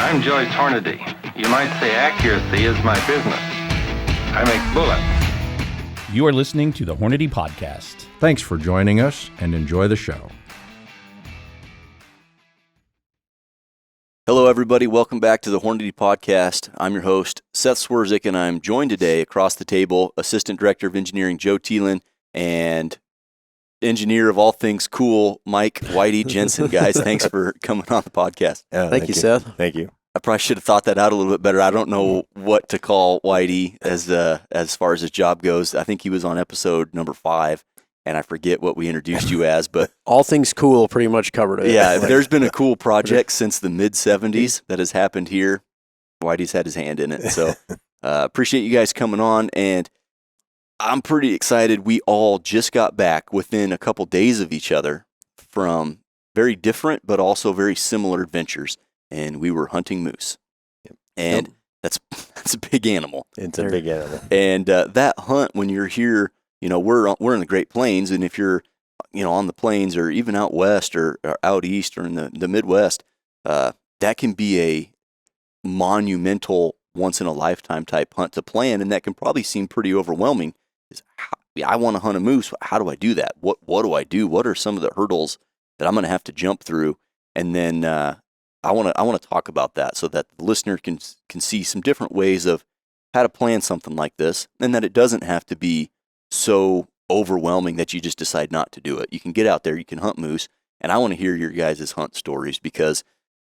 I'm Joyce Hornady. You might say accuracy is my business. I make bullets. You are listening to the Hornady Podcast. Thanks for joining us and enjoy the show. Hello, everybody. Welcome back to the Hornady Podcast. I'm your host, Seth Swerzik, and I'm joined today across the table, Assistant Director of Engineering Joe Thielen, and engineer of all things cool, Mike Whitey Jensen. Guys, thanks for coming on the podcast. Thank you, Seth. Thank you. I probably should have thought that out a little bit better. I don't know what to call Whitey as far as his job goes. I think he was on episode number 5, and I forget what we introduced you as, but all things cool pretty much covered it. Yeah, if there's been a cool project since the mid-'70s that has happened here, Whitey's had his hand in it. So appreciate you guys coming on, and I'm pretty excited. We all just got back within a couple days of each other from very different but also very similar adventures, and we were hunting moose. And that's a big animal. It's a big animal. And that hunt, when you're here, you know, we're in the Great Plains, and if you're, you know, on the plains or even out west or out east or in the Midwest, that can be a monumental, once-in-a-lifetime type hunt to plan, and that can probably seem pretty overwhelming. I want to hunt a moose. How do I do that? What do I do? What are some of the hurdles that I'm going to have to jump through? And then I want to talk about that so that the listener can see some different ways of how to plan something like this, and that it doesn't have to be so overwhelming that you just decide not to do it. You can get out there, you can hunt moose, and I want to hear your guys' hunt stories, because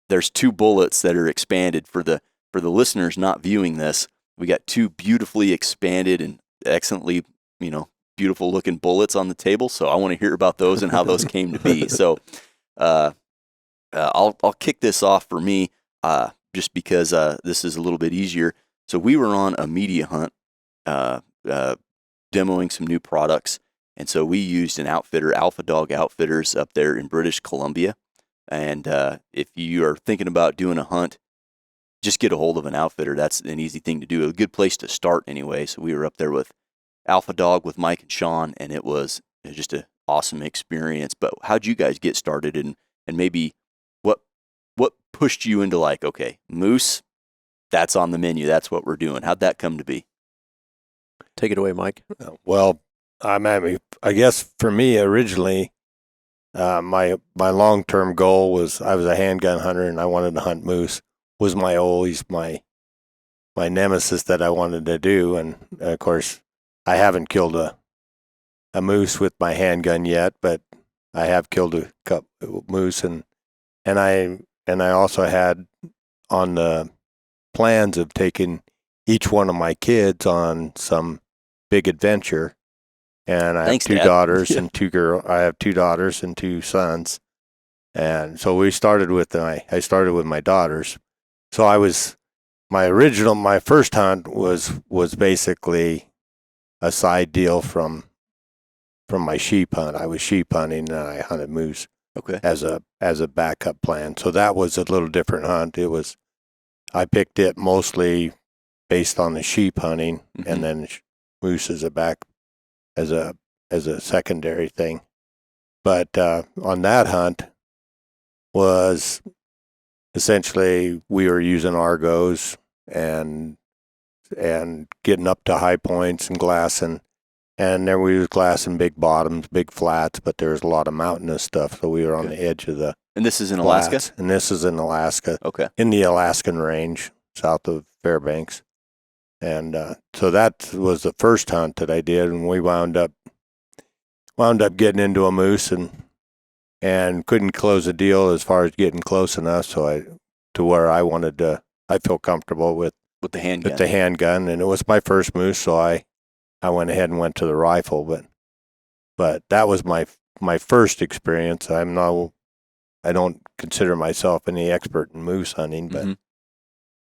there's 2 bullets that are expanded for the listeners not viewing this. We got 2 beautifully expanded and excellently, you know, beautiful looking bullets on the table. So I want to hear about those and how those came to be. So I'll kick this off for me, just because this is a little bit easier. So we were on a media hunt, demoing some new products, and so we used an outfitter, Alpha Dog Outfitters, up there in British Columbia. And if you are thinking about doing a hunt, just get a hold of an outfitter. That's an easy thing to do. A good place to start anyway. So we were up there with Alpha Dog with Mike and Sean, and it was just an awesome experience. But how'd you guys get started, and maybe what pushed you into, like, okay, moose, that's on the menu, that's what we're doing? How'd that come to be? Take it away, Mike. Well, I guess for me originally, my long-term goal was, I was a handgun hunter and I wanted to hunt moose. Was always my nemesis that I wanted to do, and of course I haven't killed a moose with my handgun yet, but I have killed a couple moose, and I also had on the plans of taking each one of my kids on some big adventure. And I have 2 daughters and 2 girls. I have 2 daughters and 2 sons, and so I started with my daughters. So my first hunt was basically a side deal from my sheep hunt. I was sheep hunting and I hunted moose. Okay. As a backup plan. So that was a little different hunt. I picked it mostly based on the sheep hunting, mm-hmm. and then moose as a secondary thing. But on that hunt was essentially we were using Argos and getting up to high points and glassing. And then we was glassing big bottoms, big flats, but there was a lot of mountainous stuff, so we were on the edge of the And this is in flats. Alaska? And this is in Alaska. Okay. In the Alaskan range, south of Fairbanks. And so that was the first hunt that I did, and we wound up getting into a moose and couldn't close a deal as far as getting close enough to where I feel comfortable with the handgun. With the handgun, and it was my first moose, so I went ahead and went to the rifle, but that was my first experience. I don't consider myself any expert in moose hunting, but of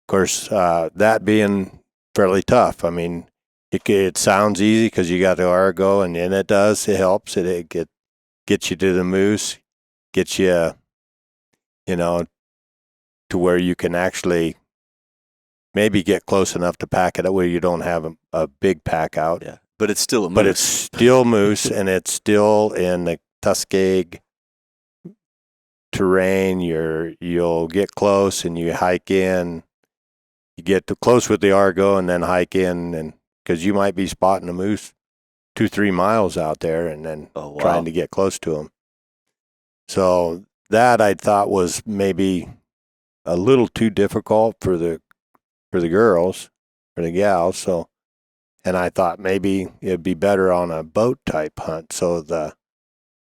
course, that being fairly tough. I mean, it sounds easy because you got the Argo, and it does. It helps. It gets you to the moose, gets you, to where you can actually maybe get close enough to pack it where you don't have a big pack out. Yeah, but it's still a moose. But it's still moose, and it's still in the Tuskegee terrain. You'll get close and you hike in. You get too close with the Argo and then hike in, and because you might be spotting a moose 2-3 miles out there and then trying to get close to them. So that I thought was maybe a little too difficult for the girls, for the gals. So, and I thought maybe it'd be better on a boat type hunt. So the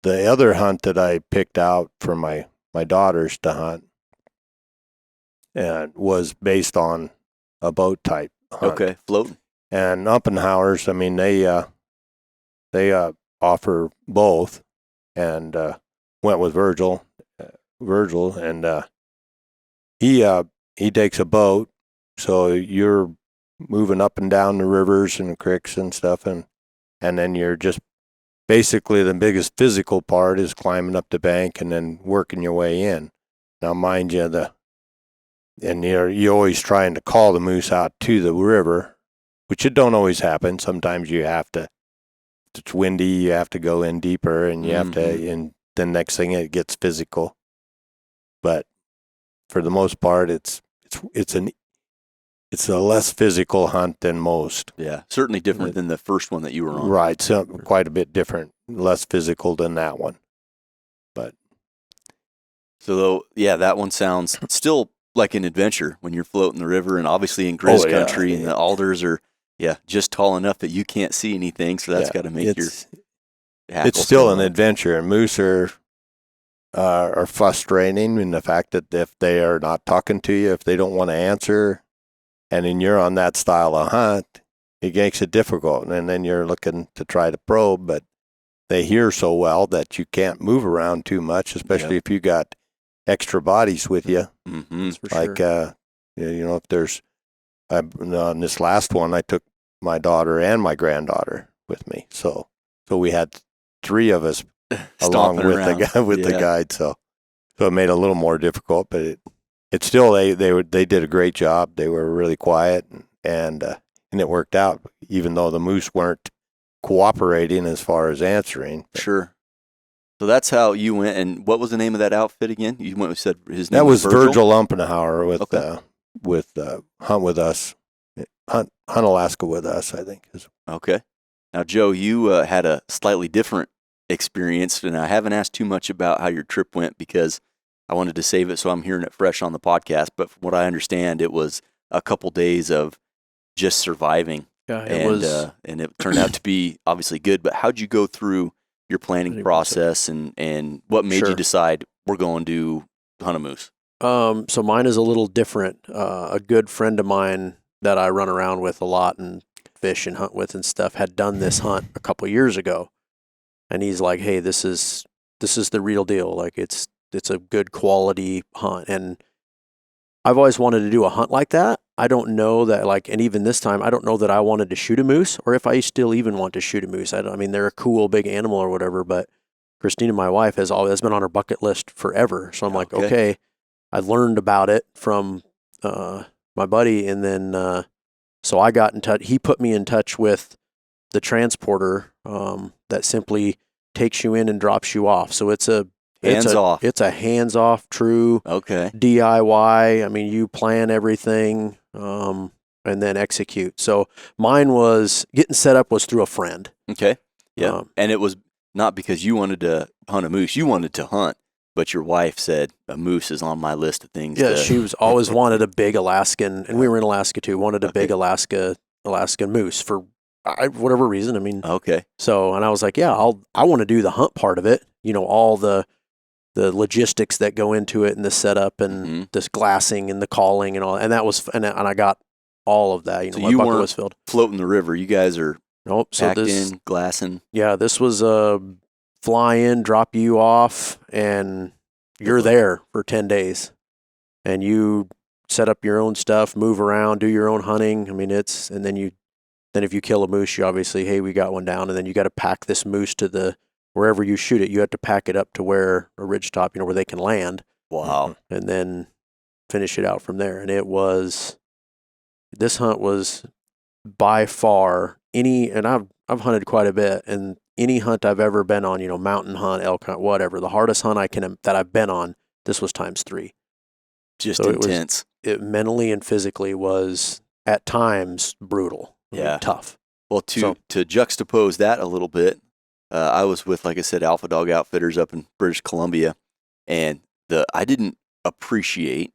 other hunt that I picked out for my daughters to hunt was based on a boat type hunt. Okay, floating. And Uppenhauer's, I mean, they offer both, and went with Virgil, and he takes a boat, so you're moving up and down the rivers and the creeks and stuff, and then you're just basically the biggest physical part is climbing up the bank and then working your way in. Now, mind you, you're always trying to call the moose out to the river, which it don't always happen. Sometimes you have to. It's windy, you have to go in deeper, and you have to. And the next thing it gets physical. But for the most part, it's a less physical hunt than most. Yeah, certainly different than the first one that you were on. Right, so quite a bit different, less physical than that one. But so that one sounds still like an adventure when you're floating the river, and obviously in Grizz country, and the alders are just tall enough that you can't see anything. So that's got to make it's still an adventure, and moose are frustrating in the fact that if they are not talking to you, if they don't want to answer, and then you're on that style of hunt, it makes it difficult. And then you're looking to try to probe, but they hear so well that you can't move around too much, especially if you got extra bodies with you. Mm-hmm. Like, if there's, on this last one, I took my daughter and my granddaughter with me. So we had 3 of us along with the guide. So it made it a little more difficult, but it's still, they did a great job. They were really quiet, and it worked out, even though the moose weren't cooperating as far as answering. Sure. So that's how you went. And what was the name of that outfit again? You went and said his name. That was Virgil Umpenhauer with Hunt with Us, Hunt Alaska with Us, I think. Okay. Now, Joe, you had a slightly different experience, and I haven't asked too much about how your trip went because I wanted to save it so I'm hearing it fresh on the podcast. But from what I understand, it was a couple days of just surviving. Yeah, and it turned out to be obviously good. But how'd you go through your planning process, and what made you decide we're going to hunt a moose? So mine is a little different. A good friend of mine that I run around with a lot and fish and hunt with and stuff had done this hunt a couple years ago, and he's like, "Hey, this is the real deal. Like it's a good quality hunt." And I've always wanted to do a hunt like that. I don't know that, and even this time, I don't know that I wanted to shoot a moose or if I still even want to shoot a moose. I mean, they're a cool big animal or whatever, but Christina, my wife, has been on her bucket list forever. So I'm like, okay, I learned about it from my buddy, and then so I got in touch. He put me in touch with the transporter that simply takes you in and drops you off. So it's a hands-off. It's a hands-off, true DIY. I mean, you plan everything and then execute. So mine was getting set up was through a friend. Okay. Yeah. And it was not because you wanted to hunt a moose. You wanted to hunt, but your wife said a moose is on my list of things. Yeah, she was always wanted a big Alaskan, and we were in Alaska too, wanted a big Alaskan moose for whatever reason. I mean, so, and I was like, yeah, I want to do the hunt part of it. All the logistics that go into it and the setup and this glassing and the calling and all, and that was, and I got all of that. So my you bucket weren't was filled. Floating the river. You guys are packed in, glassing. Yeah, this was a fly in, drop you off, and you're there for 10 days, and you set up your own stuff, move around, do your own hunting. I mean, and then if you kill a moose, you obviously, hey, we got one down, and then you got to pack this moose to wherever you shoot it. You have to pack it up to where a ridge top, where they can land. Wow. And then finish it out from there. And this hunt was by far and I've hunted quite a bit, and any hunt I've ever been on, mountain hunt, elk hunt, whatever, the hardest hunt that I've been on This was times 3. Just So intense. It mentally and physically was at times brutal. I mean, Yeah. tough. Well, to juxtapose that a little bit, I was with, like I said, Alpha Dog Outfitters up in British Columbia, and I didn't appreciate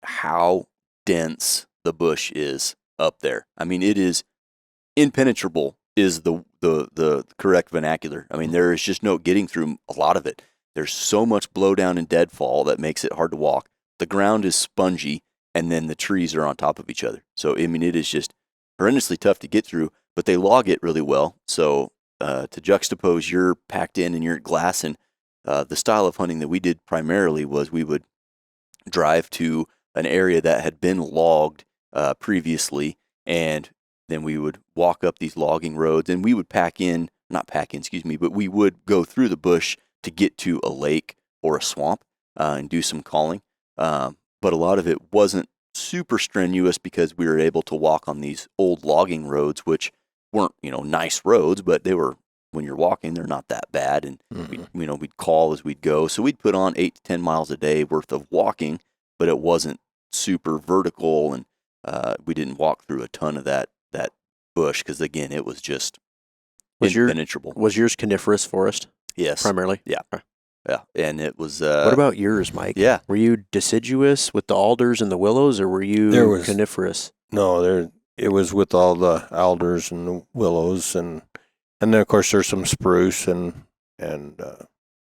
how dense the bush is up there. I mean, it is impenetrable is the correct vernacular. I mean, there is just no getting through a lot of it. There's so much blowdown and deadfall that makes it hard to walk. The ground is spongy, and then the trees are on top of each other. So, I mean, it is just horrendously tough to get through, but they log it really well. So, to juxtapose your packed in and your glass, and the style of hunting that we did primarily was we would drive to an area that had been logged previously, and then we would walk up these logging roads, and we would but we would go through the bush to get to a lake or a swamp and do some calling. But a lot of it wasn't super strenuous because we were able to walk on these old logging roads, which weren't, nice roads, but they were, when you're walking, they're not that bad. And we'd call as we'd go. So we'd put on 8 to 10 miles a day worth of walking, but it wasn't super vertical, and we didn't walk through a ton of that bush because, again, it was just impenetrable. Was yours coniferous forest? Yes. Primarily? Yeah. Yeah. And it was... what about yours, Mike? Yeah. Were you deciduous with the alders and the willows, or were you coniferous? No, it was with all the alders and the willows, and then, of course, there's some spruce and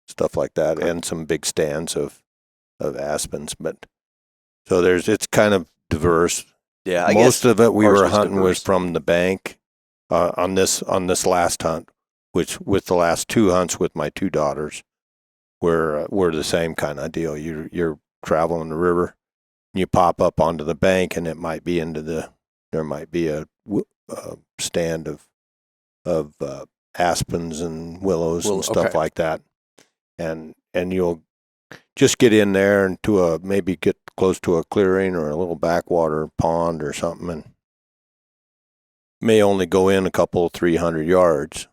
stuff like that, and some big stands of aspens. But so it's kind of diverse. Yeah, I Most guess of it we ours were was hunting diverse. was from the bank on this last hunt, which with the last 2 hunts with my 2 daughters were the same kind of deal. You're traveling the river, you pop up onto the bank, and it might be there might be a stand of aspens and willows and stuff like that, and you'll just get in there and maybe get close to a clearing or a little backwater pond or something, and may only go in a couple 300 yards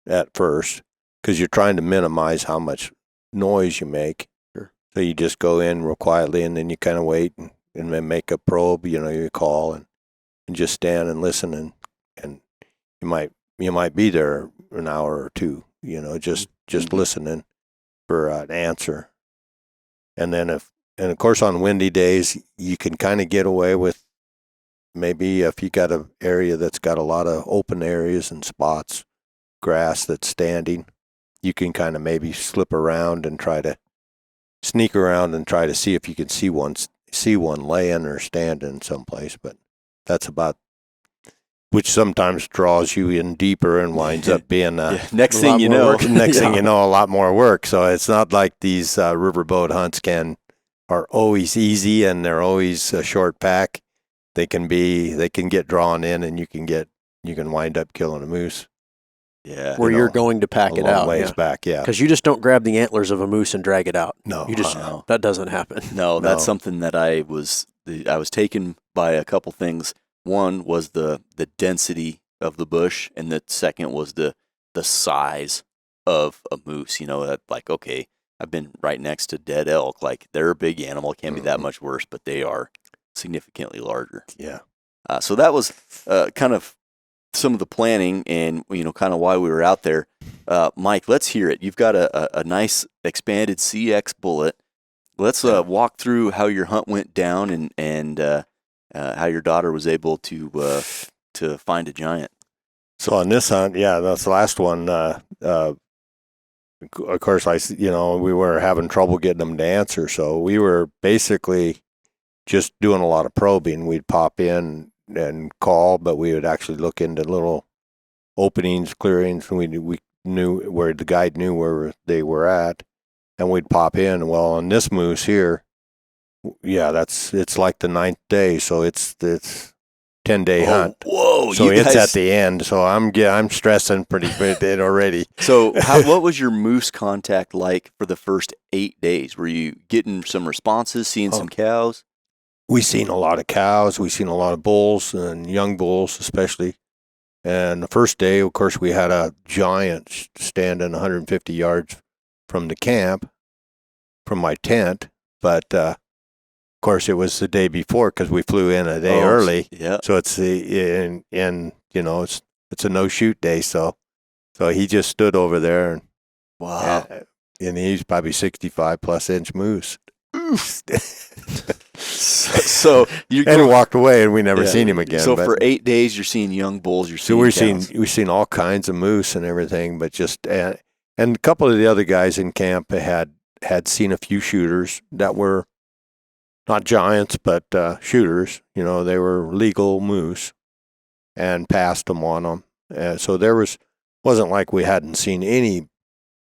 at first because you're trying to minimize how much noise you make. Sure. So you just go in real quietly, and then you kind of wait and then make a probe. You call and just stand and listen, and you might be there an hour or 2. Just listening for an answer. And then of course on windy days you can kind of get away with, maybe if you got an area that's got a lot of open areas and spots, grass that's standing, you can kind of maybe slip around and try to sneak around and try to see if you can see one laying or standing someplace. But that's about, which sometimes draws you in deeper and winds up being next thing you know, a lot more work. So it's not like these riverboat hunts are always easy and they're always a short pack. They can get drawn in, and you can wind up killing a moose. Yeah. Where you're going to pack it out. Ways back, yeah. Because you just don't grab the antlers of a moose and drag it out. No. You just, that doesn't happen. No, that's something that I was taken by a couple things. One was the density of the bush, and the second was the size of a moose. Like, okay, I've been right next to dead elk. Like, they're a big animal. It can't be that much worse, but they are significantly larger. Yeah. So that was kind of some of the planning and, kind of why we were out there. Mike, let's hear it. You've got a nice expanded CX bullet. Let's walk through how your hunt went down and how your daughter was able to find a giant. So on this hunt, that's the last one. Of course, we were having trouble getting them to answer, so we were basically just doing a lot of probing. We'd pop in and call, but we would actually look into little openings, clearings, and we knew where the guide knew where they were at, and we'd pop in. Well, on this moose here, it's like the 9th day, so it's 10-day hunt. Whoa! So it's at the end. So I'm stressing pretty bit already. So what was your moose contact like for the first 8 days? Were you getting some responses, seeing some cows? We seen a lot of cows. We seen a lot of bulls, and young bulls especially. And the first day, of course, we had a giant standing 150 yards from the camp, from my tent. But of course, it was the day before because we flew in a day early. Yeah. So it's it's a no shoot day. So he just stood over there and Wow. and he's probably 65 plus inch moose. So you and walked away, and we never seen him again. So for 8 days, you're seeing young bulls. You're seeing we've seen all kinds of moose and everything, but just and a couple of the other guys in camp had seen a few shooters that were not giants, but shooters. They were legal moose, and passed them on them. So wasn't like we hadn't seen any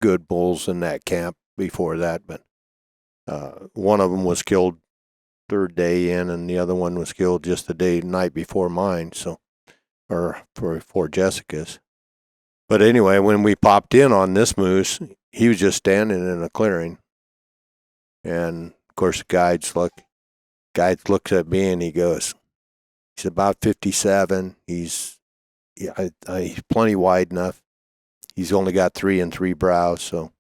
good bulls in that camp before that, but one of them was killed third day in, and the other one was killed just the night before mine, or before Jessica's. But anyway, when we popped in on this moose, he was just standing in a clearing, and of course the guide looks at me and he goes, he's about 57. He's plenty wide enough. He's only got 3 and 3 brows, so.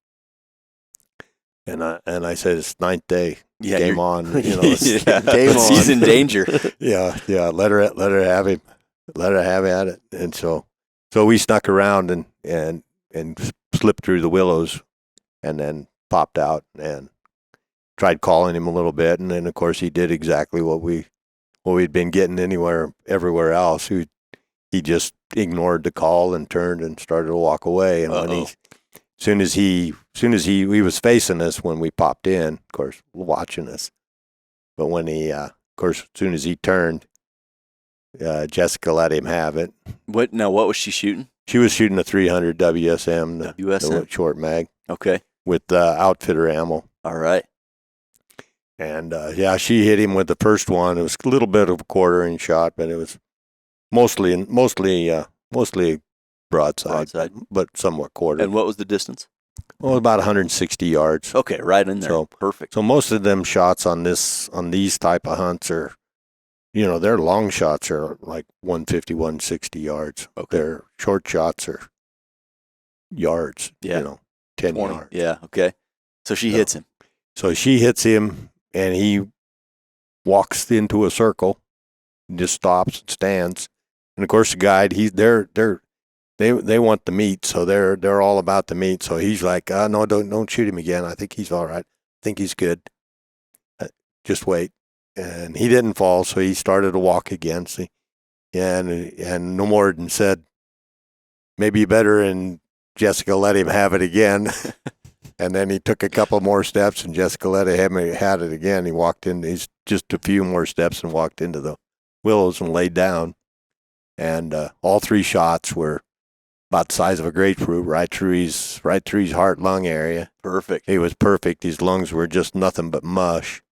And I said, it's 9th day. Yeah, game on. game on. He's in danger. yeah. Let her have him. Let her have at it. And so we snuck around and slipped through the willows, and then popped out and tried calling him a little bit. And then of course he did exactly what we'd been getting everywhere else. He just ignored the call and turned and started to walk away. And when soon as he was facing us when we popped in, of course, watching us. But when as soon as he turned, Jessica let him have it. What was she shooting? She was shooting a 300 WSM, the short mag. Okay. With outfitter ammo. All right. And she hit him with the first one. It was a little bit of a quarter-inch shot, but it was mostly broadside, but somewhat quarter. And what was the distance? Well, about 160 yards. Okay, right in there. So, perfect. So most of them shots on these type of hunts are, their long shots are like 150, 160 yards. Okay. Their short shots are yards. 10 20. yards. Yeah. Okay. So she hits him. So she hits him, and he walks into a circle, and just stops and stands. And of course, the guide, they want the meat, so they're all about the meat. So he's like, no, don't shoot him again. I think he's all right. I think he's good. Just wait. And he didn't fall, so he started to walk again. See, and no more than said, maybe better. And Jessica let him have it again. And then he took a couple more steps, and Jessica let him had it again. He walked in. He's just a few more steps and walked into the willows and laid down. And all 3 shots were about the size of a grapefruit, right through his heart-lung area. Perfect. He was perfect. His lungs were just nothing but mush,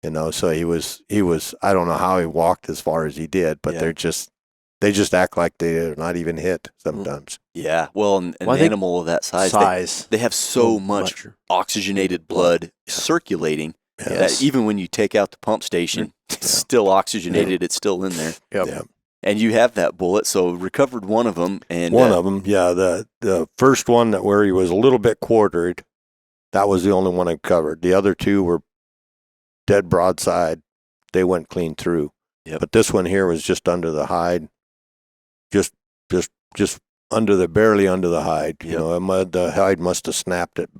So he was. I don't know how he walked as far as he did, but they just act like they're not even hit sometimes. Yeah. Well, an animal of that size, they have so much oxygenated blood circulating that even when you take out the pump station, it's still oxygenated. It's still in there. Yep. And you have that bullet, so recovered one of them. And one of them, the first one where he was a little bit quartered, that was the only one I covered. The other 2 were dead broadside. They went clean through. Yep. But this one here was just under the hide, just barely under the hide. Yep. The hide must have snapped it,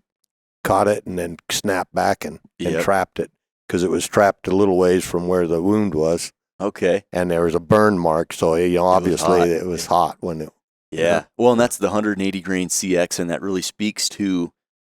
caught it, and then snapped back and trapped it, because it was trapped a little ways from where the wound was. Okay. And there was a burn mark, so obviously it was hot when it. Yeah. Well, and that's the 180 grain CX, and that really speaks to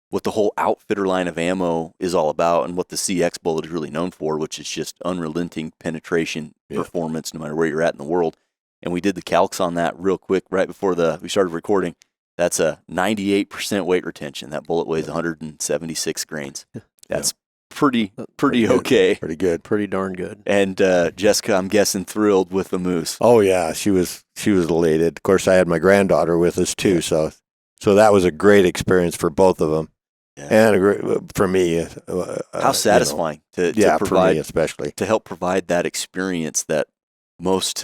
what the whole outfitter line of ammo is all about, and what the CX bullet is really known for, which is just unrelenting penetration performance, no matter where you're at in the world. And we did the calcs on that real quick right before we started recording. That's a 98% weight retention. That bullet weighs 176 grains. That's pretty okay. Pretty good. Pretty darn good. And Jessica, I'm guessing, thrilled with the moose. Oh yeah, she was elated. Of course, I had my granddaughter with us too, so that was a great experience for both of them, and for me. How satisfying to provide, for me especially, to help provide that experience that most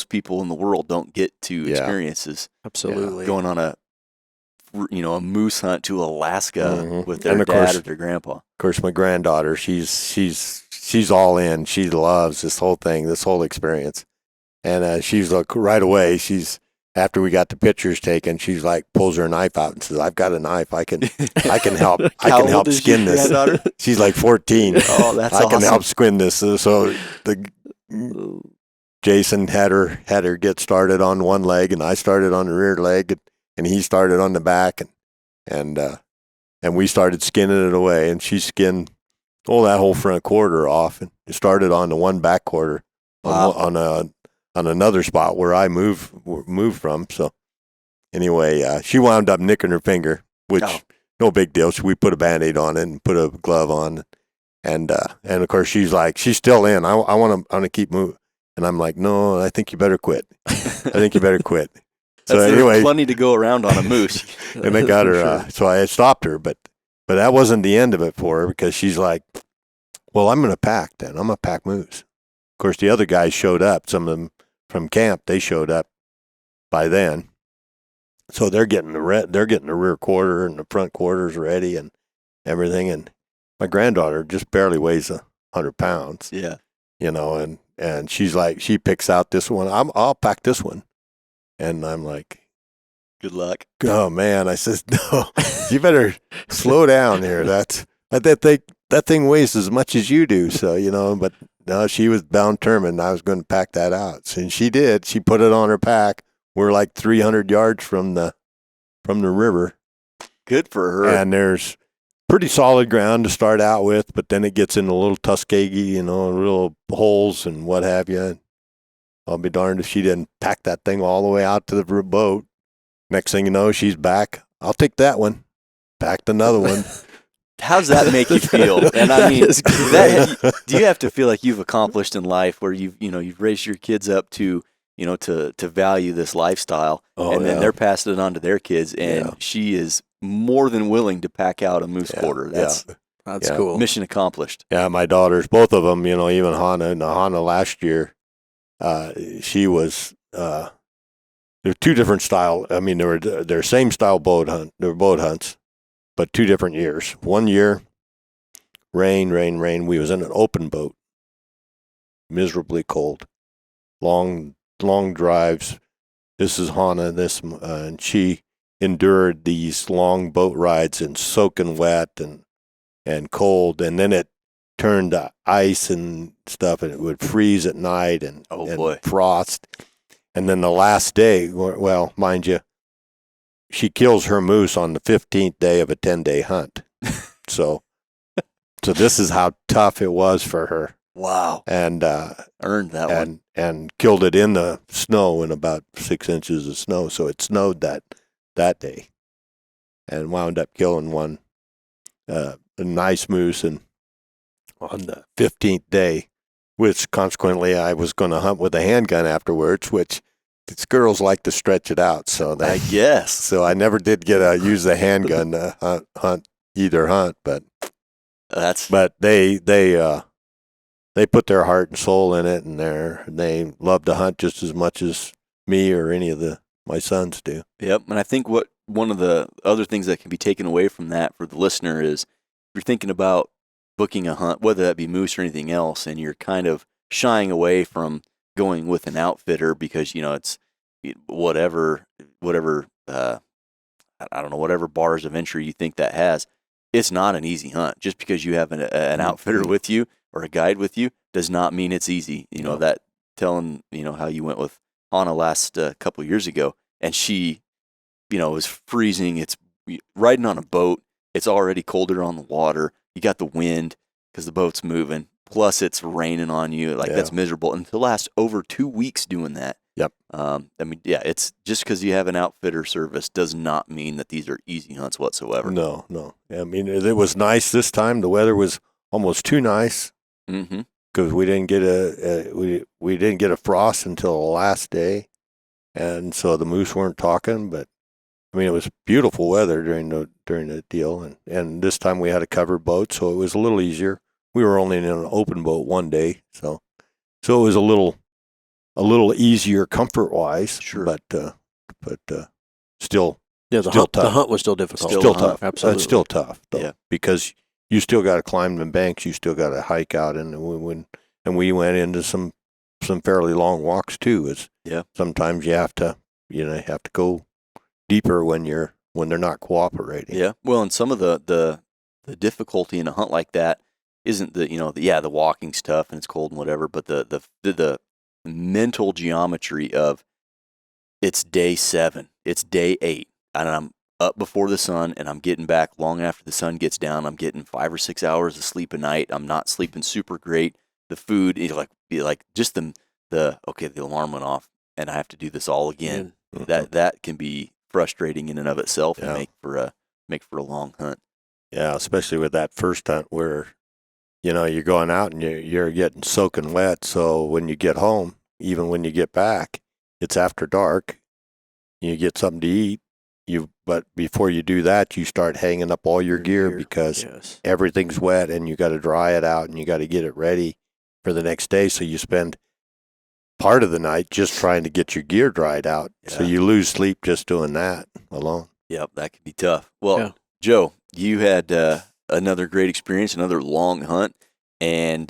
people in the world don't get to experience. Is absolutely going on a a moose hunt to Alaska with their And of dad course- or their grandpa. Of course, my granddaughter, she's all in. She loves this whole thing, this whole experience. And she's like, right away, after we got the pictures taken, she's like, pulls her knife out and says, "I've got a knife. I can help. I How can help old is skin your this." granddaughter? She's like 14. Oh, that's I can awesome. help skin this. So Jason had her get started on one leg, and I started on the rear leg, and he started on the back, and we started skinning it away, and she skinned that whole front quarter off, and it started on the one back quarter on another spot where I moved from. So anyway, she wound up nicking her finger, which no big deal. So we put a Band-Aid on it and put a glove on, and of course she's still in. I want to keep moving, and I'm like, no, I think you better quit. I think you better quit. So anyway, plenty to go around on a moose. and I got her. So I stopped her, but that wasn't the end of it for her, because she's like, well, I'm going to pack then. I'm going to pack moose. Of course, the other guys showed up. Some of them from camp, they showed up by then. So they're getting the rear quarter and the front quarters ready and everything. And my granddaughter just barely weighs 100 pounds. Yeah. And she's like, she picks out this one. I'll pack this one. And I'm like, Good luck. oh man, I says, no, you better slow down here. That thing weighs as much as you do. So, but no, she was bound determined I was going to pack that out. And she did. She put it on her pack. We're like 300 yards from the river. Good for her. And there's pretty solid ground to start out with, but then it gets into little Tuskegee, little holes and what have you. And I'll be darned if she didn't pack that thing all the way out to the boat. Next thing you know, she's back. I'll take that one. Packed another one. How does that make you feel? And I mean, do you have to feel like you've accomplished in life where you've raised your kids up to value this lifestyle, and then they're passing it on to their kids, and she is more than willing to pack out a moose quarter. That's cool. Mission accomplished. Yeah, my daughters, both of them, even Hannah last year, she was. They're two different style. I mean, they're same style boat hunt. They're boat hunts, but 2 different years. 1 year, rain. We was in an open boat, miserably cold, long drives. This is Hannah. And she endured these long boat rides and soaking wet and cold, and then it turned to ice and stuff, and it would freeze at night and frost. And then the last day, well, mind you, she kills her moose on the 15th day of a 10-day hunt. So this is how tough it was for her. Wow. And earned that one. And killed it in the snow, in about 6 inches of snow. So it snowed that day, and wound up killing one, a nice moose, and on the 15th day, which consequently I was going to hunt with a handgun afterwards, which these girls like to stretch it out. So I guess. So I never did use the handgun to hunt, but they put their heart and soul in it, and they love to hunt just as much as me or any of my sons do. Yep, and I think one of the other things that can be taken away from that for the listener is, if you're thinking about booking a hunt, whether that be moose or anything else, and you're kind of shying away from going with an outfitter because it's whatever I don't know, whatever bars of entry you think that has, it's not an easy hunt. Just because you have an outfitter with you or a guide with you does not mean it's easy. That telling how you went with Hannah last couple years ago, and she was freezing. It's riding on a boat. It's already colder on the water. You got the wind because the boat's moving. Plus, it's raining on you. That's miserable. And to last over 2 weeks doing that. Yep. It's just because you have an outfitter service does not mean that these are easy hunts whatsoever. No. I mean, it was nice this time. The weather was almost too nice because we didn't get a frost until the last day, and so the moose weren't talking. But I mean, it was beautiful weather during the deal, and this time we had a covered boat, so it was a little easier. We were only in an open boat one day, so it was a little easier comfort wise. Sure. But still Yeah, Still tough. the hunt was still difficult. Still Still a hunt. tough. Absolutely. It's still tough, though, Yeah. because you still got to climb the banks. You still got to hike out, and we went into some fairly long walks too. Yeah. Sometimes you have to go deeper when they're not cooperating. Yeah. Well, and some of the difficulty in a hunt like that isn't the walking stuff and it's cold and whatever, but the mental geometry of it's day 7, it's day 8, and I'm up before the sun and I'm getting back long after the sun gets down. I'm getting 5 or 6 hours of sleep a night. I'm not sleeping super great. The food is like just the alarm went off and I have to do this all again. Mhm. That can be frustrating in and of itself and Yeah. make for a long hunt. Yeah, especially with that first hunt where, you're going out and you're getting soaking wet. So when you get home, even when you get back, it's after dark. You get something to eat. But before you do that, you start hanging up all your gear because Yes. everything's wet and you got to dry it out and you got to get it ready for the next day. So you spend part of the night just trying to get your gear dried out. So Yeah. you lose sleep just doing that alone. Yep, that can be tough. Well, Yeah. Joe, you had another great experience, another long hunt, and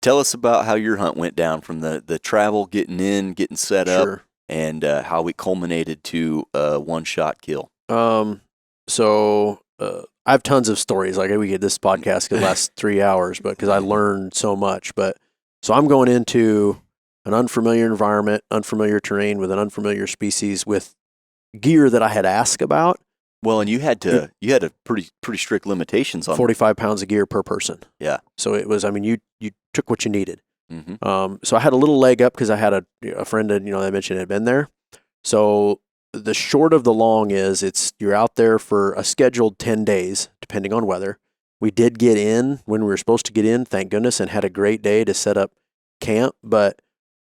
tell us about how your hunt went down from the travel, getting set up, Sure. and how it culminated to a one-shot kill. So I have tons of stories. Like this podcast could last 3 hours, but because I learned so much. But so I'm going into an unfamiliar environment, unfamiliar terrain with an unfamiliar species with gear that I had asked about. Well, and you had a pretty strict limitations on 45 pounds of gear per person. Yeah. So it was. I mean, you took what you needed. Mm-hmm. So I had a little leg up because I had a friend that I mentioned had been there. So the short of the long is you're out there for a scheduled 10 days, depending on weather. We did get in when we were supposed to get in, thank goodness, and had a great day to set up camp. But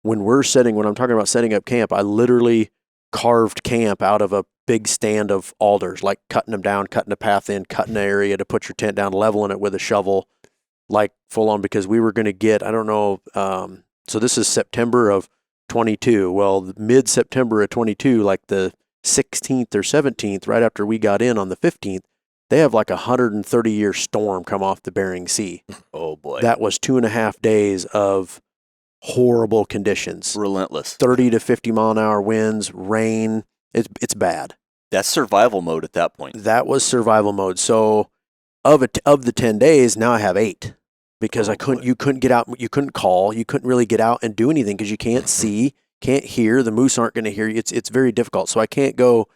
when I'm talking about setting up camp, I literally carved camp out of a big stand of alders, like cutting them down, cutting a path in, cutting an area to put your tent down, leveling it with a shovel, like full on, because we were going to get, I don't know, so this is September of 22. Well, mid-September of 22, like the 16th or 17th, right after we got in on the 15th, they have like a 130-year storm come off the Bering Sea. Oh boy, That was 2.5 days of horrible conditions. relentless. 30 to 50 mile an hour winds, rain. It's bad. That's survival mode at that point. That was survival mode. So of the 10 days, now I have 8 because you couldn't get out, you couldn't call, you couldn't really get out and do anything because you can't see, can't hear. The moose aren't going to hear you. It's very difficult. So I can't go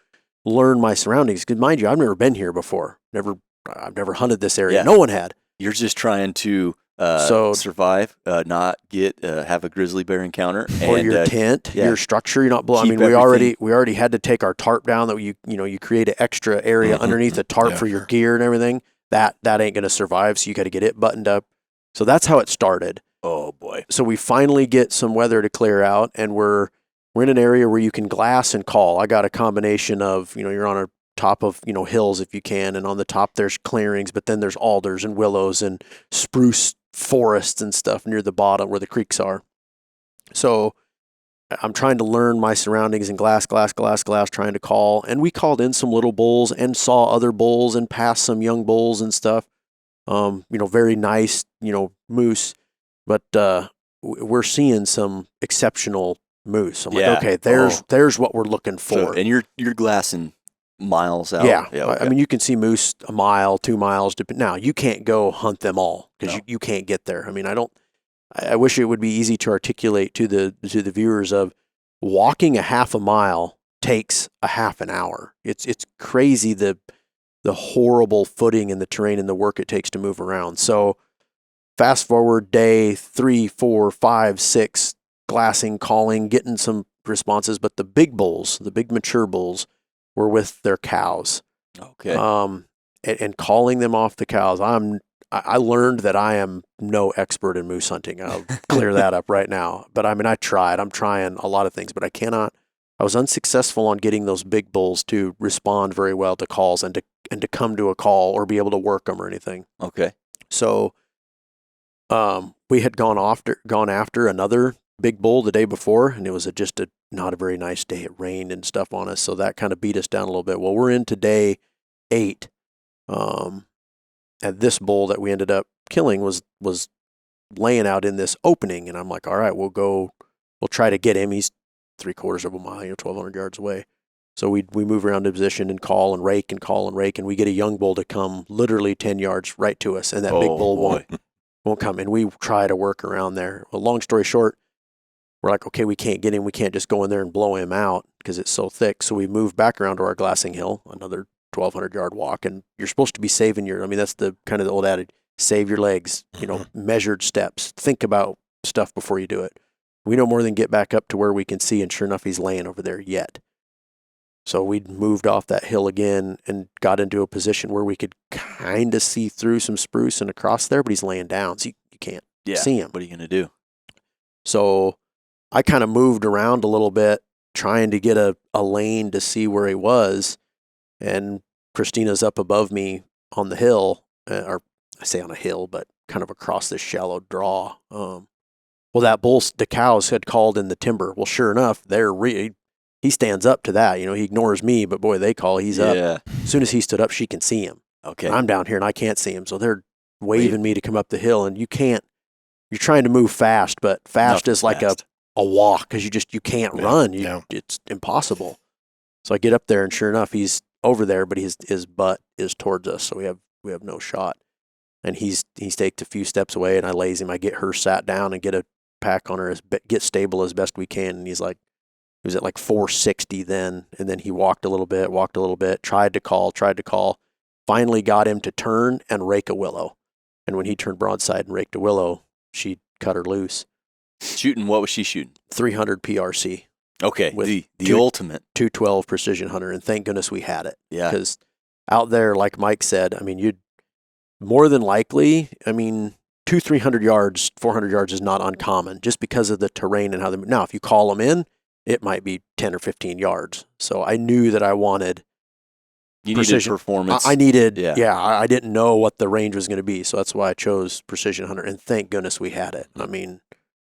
learn my surroundings. Because mind you, I've never been here before. I've never hunted this area. Yeah. No one had. You're just trying to survive, not get have a grizzly bear encounter, Or and your tent, yeah. your structure, you're not blowing. I Keep mean, we everything- already had to take our tarp down. That you create an extra area underneath the tarp Yeah. for your gear and everything. That ain't gonna survive. So you got to get it buttoned up. So that's how it started. Oh boy, So we finally get some weather to clear out, and we're in an area where you can glass and call. I got a combination of you're on a top of hills if you can, and on the top there's clearings, but then there's alders and willows and spruce forests and stuff near the bottom where the creeks are. So I'm trying to learn my surroundings and glass, trying to call. And we called in some little bulls and saw other bulls and passed some young bulls and stuff. Very nice, moose. But we're seeing some exceptional moose. I'm Yeah. like, okay, there's what we're looking for. So, and you're glassing miles out. Yeah. Okay. I mean, you can see moose a mile, 2 miles. Now, you can't go hunt them all because No. you can't get there. I mean, I wish it would be easy to articulate to the viewers of walking a half a mile takes a half an hour. It's crazy the horrible footing and the terrain and the work it takes to move around. So fast forward day 3, 4, 5, 6, glassing, calling, getting some responses, but the big bulls, the big mature bulls, were with their cows. Okay. And calling them off the cows. I learned that I am no expert in moose hunting. I'll clear that up right now. But I mean, I tried. I'm trying a lot of things, but I cannot. I was unsuccessful on getting those big bulls to respond very well to calls and to come to a call or be able to work them or anything. Okay. So we had gone after another big bull the day before, and it was just not a very nice day. It rained and stuff on us, so that kind of beat us down a little bit. Well, we're into day 8, and this bull that we ended up killing was laying out in this opening, and I'm like, all right, we'll try to get him. He's 3/4 of a mile, 1,200 yards away. So we move around to position and call and rake, and we get a young bull to come literally 10 yards right to us, and that big bull won't come. And we try to work around there. Well, long story short, we're like, okay, we can't get him. We can't just go in there and blow him out because it's so thick. So we move back around to our glassing hill, another 1,200 yard walk, and you're supposed to be saving that's the kind of the old adage, save your legs, measured steps. Think about stuff before you do it. We no more than get back up to where we can see, and sure enough, he's laying over there yet. So we moved off that hill again and got into a position where we could kind of see through some spruce and across there, but he's laying down, so you can't see him. What are you going to do? So I kind of moved around a little bit, trying to get a lane to see where he was, and Christina's up above me on the hill, or I say on a hill, but kind of across this shallow draw. Well, that bull, the cows had called in the timber. Well, sure enough, he stands up to that. He ignores me, but boy, they call, he's up. As soon as he stood up, she can see him. Okay. I'm down here and I can't see him. So they're waving me to come up the hill, and you're trying to move fast, but fast is like a walk because you can't run. It's impossible. So I get up there, and sure enough, he's over there, but his butt is towards us. So we have no shot. And he's takes a few steps away, and I lays him. I get her sat down and get a pack on her, get stable as best we can. And he was at like 460 then, and then he walked a little bit, tried to call, finally got him to turn and rake a willow. And when he turned broadside and raked a willow, she cut her loose. Shooting, what was she shooting? 300 PRC. Okay, the ultimate. 212 precision hunter, and thank goodness we had it. Yeah. Because out there, like Mike said, you'd more than likely, 200-300 yards, 400 yards is not uncommon just because of the terrain and how they. Now, if you call them in, it might be 10 or 15 yards. So I knew that I wanted precision. Needed performance. I needed, I didn't know what the range was going to be. So that's why I chose precision hunter. And thank goodness we had it.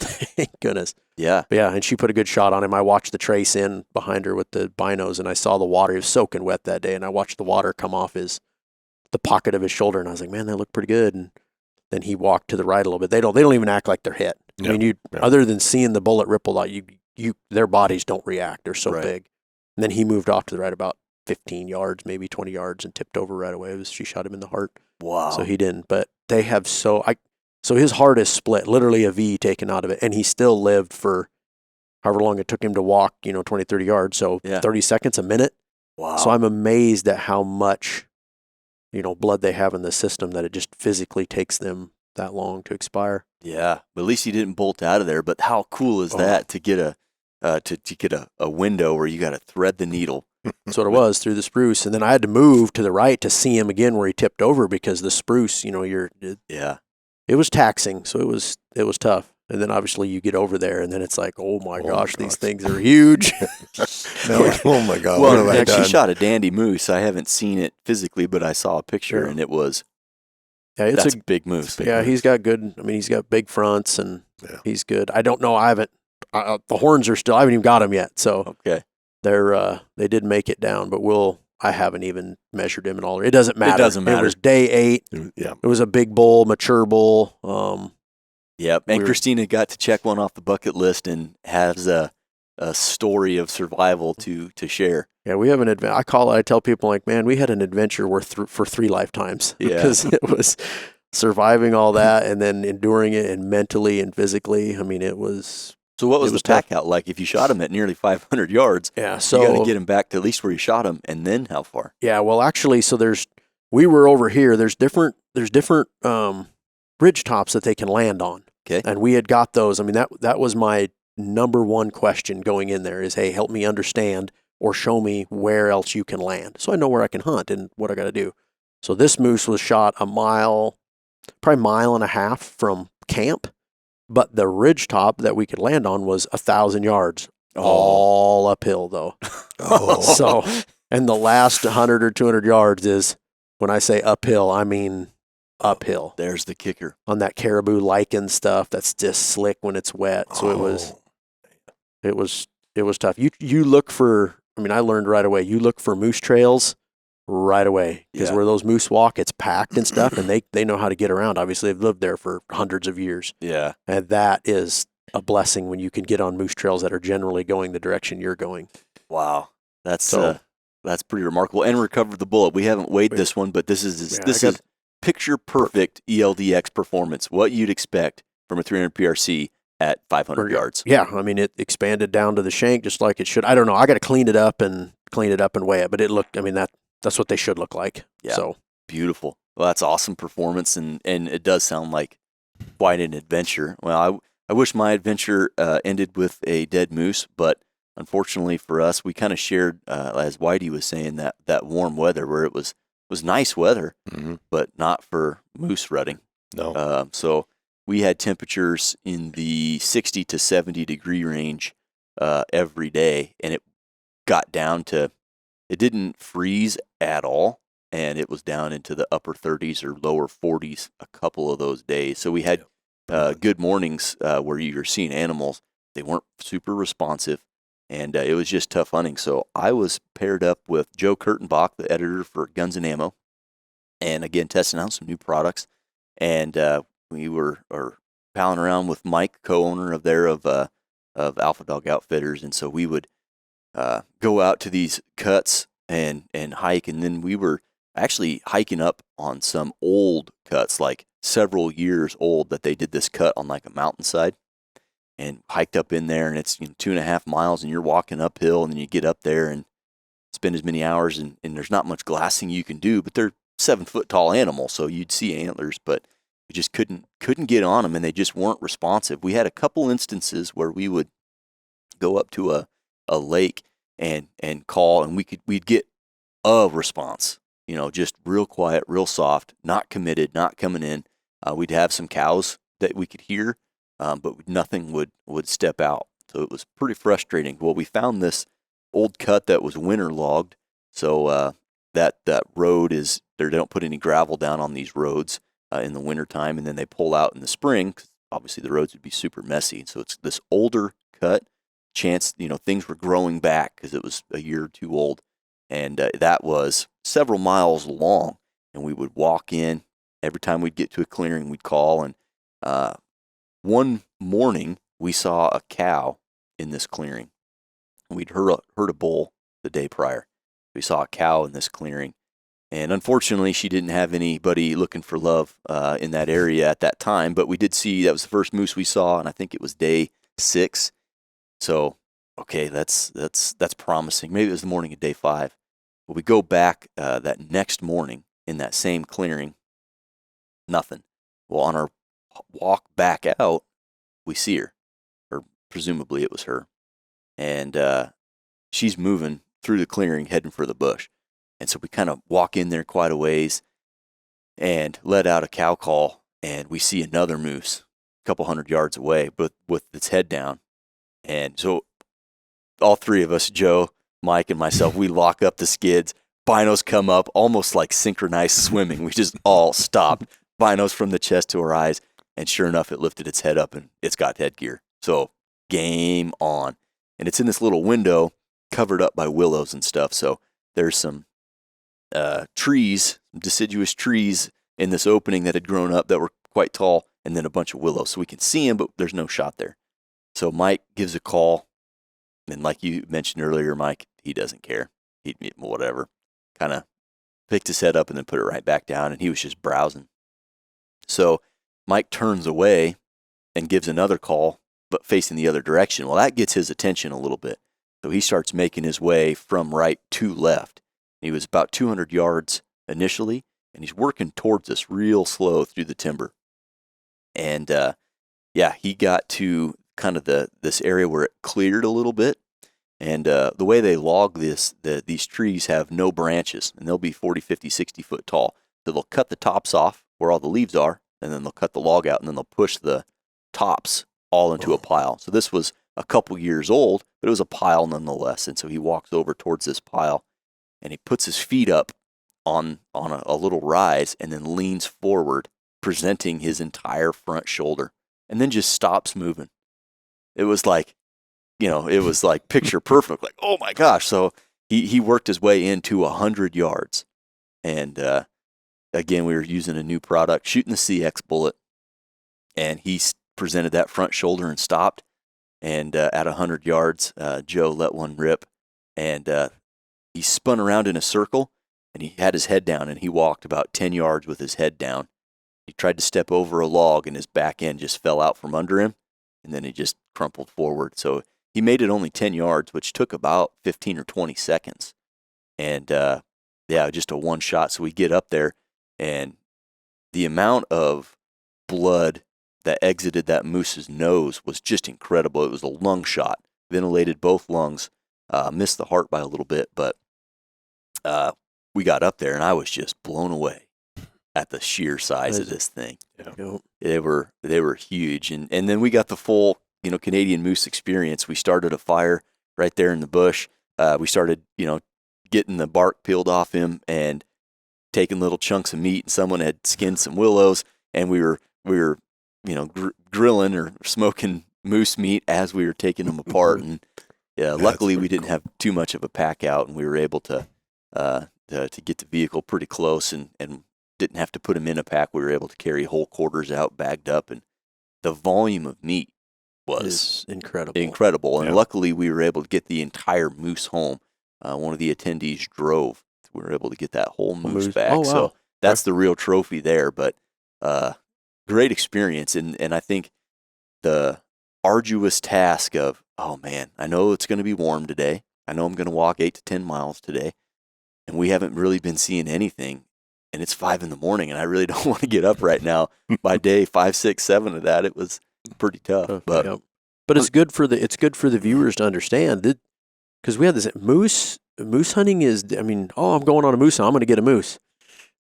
Thank goodness. Yeah. Yeah. And she put a good shot on him. I watched the trace in behind her with the binos, and I saw the water. He was soaking wet that day. And I watched the water come off the pocket of his shoulder. And I was like, man, that looked pretty good. And then he walked to the right a little bit. They don't even act like they're hit. Yeah. Other than seeing the bullet ripple out, their bodies don't react. They're so big. And then he moved off to the right about 15 yards, maybe 20 yards, and tipped over right away. She shot him in the heart. Wow. So he didn't. But they have so his heart is split, literally a V taken out of it. And he still lived for however long it took him to walk, 20, 30 yards. So 30 seconds, a minute. Wow. So I'm amazed at how much, blood they have in the system that it just physically takes them that long to expire. Yeah. But at least he didn't bolt out of there. But how cool is that to get a window where you got to thread the needle? That's what it was, through the spruce. And then I had to move to the right to see him again where he tipped over, because the spruce, it was taxing. So it was tough. And then obviously you get over there, and then it's like, oh my gosh, these things are huge. Oh my God. Well, what have I done? She shot a dandy moose. I haven't seen it physically, but I saw a picture, and it was, that's a big moose. He's got good, he's got big fronts, and he's good. I don't know. The horns are still, I haven't even got them yet. So okay. They did make it down, but I haven't even measured him at all. It doesn't matter. It doesn't matter. It was day 8. Yeah. It was a big bull, mature bull. Yep. And Christina got to check one off the bucket list and has a story of survival to share. Yeah, we have an adventure. I tell people, like, man, we had an adventure for 3 lifetimes. Yeah. Because it was surviving all that and then enduring it, and mentally and physically. It was. So what was the pack out like if you shot him at neridly 500 yards? Yeah, so you got to get him back to at least where you shot him, and then how far? Yeah, well, actually, so we were over here. There's different ridge tops that they can land on. Okay. And we had got those. That was my number one question going in there is, hey, help me understand or show me where else you can land, so I know where I can hunt and what I got to do. So this moose was shot probably a mile and a half from camp. But the ridge top that we could land on was 1,000 yards, all uphill though. So, and the last 100 or 200 yards is, when I say uphill, uphill There's the kicker. on that caribou lichen stuff that's just slick when it's wet. So it was tough. You look for, I mean, I learned right away, you look for moose trails right away, because Yeah. where those moose walk, it's packed and stuff, and they know how to get around. Obviously, they've lived there for hundreds of years. Yeah. And that is a blessing when you can get on moose trails that are generally going the direction you're going. Wow. That's So- that's pretty remarkable. And recovered the bullet. We haven't weighed this one, but this is Yeah, this I got- is picture perfect eld-x performance. What you'd expect from a 300 PRC at 500 yards. Yeah, I mean, it expanded down to the shank just like it should. I don't know. I got to clean it up and weigh it, but it looked, I mean, that's what they should look like. Yeah. So Beautiful. Well, that's awesome performance, and it does sound like quite an adventure. Well, I wish my adventure ended with a dead moose, but unfortunately for us, we kind of shared, as Whitey was saying, that warm weather where it was nice weather, but not for moose rutting. No. So we had temperatures in the 60 to 70 degree range every day, and it got down to, it didn't freeze at all, and it was down into the upper 30s or lower 40s a couple of those days. So we had good mornings where you were seeing animals. They weren't super responsive, and it was just tough hunting. So I was paired up with Joe Kurtenbach, the editor for Guns and Ammo, and again, testing out some new products. And we were palling around with Mike, co-owner of Alpha Dog Outfitters, and so we would go out to these cuts and hike, and then we were actually hiking up on some old cuts, like several years old, that they did this cut on like a mountainside, and hiked up in there, and it's 2.5 miles, and you're walking uphill, and then you get up there and spend as many hours, and there's not much glassing you can do, but they're 7-foot tall animals, so you'd see antlers, but we just couldn't get on them, and they just weren't responsive. We had a couple instances where we would go up to a lake and call, and we'd get a response, just real quiet, real soft, not committed, not coming in. We'd have some cows that we could hear, but nothing would step out. So it was pretty frustrating. Well, we found this old cut that was winter logged, so that road is, they don't put any gravel down on these roads in the wintertime, and then they pull out in the spring, 'cause obviously the roads would be super messy. So it's this older cut. Chance, things were growing back because it was a year or two old, and that was several miles long, and we would walk in. Every time we'd get to a clearing, we'd call, and one morning we saw a cow in this clearing. We'd heard a bull the day prior. We saw a cow in this clearing, and unfortunately she didn't have anybody looking for love in that area at that time, but we did see, that was the first moose we saw, and I think it was day 6. So, okay, that's promising. Maybe it was the morning of day 5. But we go back that next morning in that same clearing, nothing. Well, on our walk back out, we see her, or presumably it was her, and she's moving through the clearing, heading for the bush. And so we kind of walk in there quite a ways and let out a cow call, and we see another moose a couple hundred yards away, but with its head down. And so all three of us, Joe, Mike, and myself, we lock up the skids. Binos come up, almost like synchronized swimming. We just all stopped. Binos from the chest to our eyes. And sure enough, it lifted its head up, and it's got headgear. So game on. And it's in this little window covered up by willows and stuff. So there's some trees, deciduous trees in this opening that had grown up that were quite tall, and then a bunch of willows. So we can see them, but there's no shot there. So Mike gives a call, and like you mentioned earlier, Mike, he doesn't care. He whatever, kind of picked his head up and then put it right back down, and he was just browsing. So Mike turns away and gives another call, but facing the other direction. Well, that gets his attention a little bit. So he starts making his way from right to left. He was about 200 yards initially, and he's working towards us real slow through the timber. And he got to kind of this area where it cleared a little bit, and the way they log these trees have no branches, and they'll be 40, 50, 60 foot tall. So they'll cut the tops off where all the leaves are, and then they'll cut the log out, and then they'll push the tops all into a pile. So this was a couple years old, but it was a pile nonetheless. And so he walks over towards this pile, and he puts his feet up on a little rise and then leans forward, presenting his entire front shoulder, and then just stops moving. It was like, picture perfect. Like, oh my gosh. So he worked his way into 100 yards. And again, we were using a new product, shooting the CX bullet. And he presented that front shoulder and stopped. And at 100 yards, Joe let one rip. And he spun around in a circle, and he had his head down, and he walked about 10 yards with his head down. He tried to step over a log, and his back end just fell out from under him, and then he just crumpled forward. So he made it only 10 yards, which took about 15 or 20 seconds. And, just a one shot. So we get up there, and the amount of blood that exited that moose's nose was just incredible. It was a lung shot, ventilated both lungs, missed the heart by a little bit, but we got up there, and I was just blown away at the sheer size of this thing. Yeah. They were huge, and then we got the full Canadian moose experience. We started a fire right there in the bush. We started getting the bark peeled off him and taking little chunks of meat. And someone had skinned some willows, and we were grilling or smoking moose meat as we were taking them apart. And luckily we didn't have too much of a pack out, and we were able to get the vehicle pretty close and didn't have to put them in a pack. We were able to carry whole quarters out, bagged up, and the volume of meat was incredible. And luckily we were able to get the entire moose home. One of the attendees drove. We were able to get that whole moose back. Oh, wow. So that's the real trophy there. But great experience. And I think the arduous task of, oh man, I know it's going to be warm today. I know I'm going to walk 8 to 10 miles today. And we haven't really been seeing anything. And it's 5 a.m, and I really don't want to get up right now. By day 5, 6, 7 of that, it was pretty tough. But it's good for the viewers to understand that, because we had this moose hunting is. I mean, I'm going on a moose hunt, I'm going to get a moose.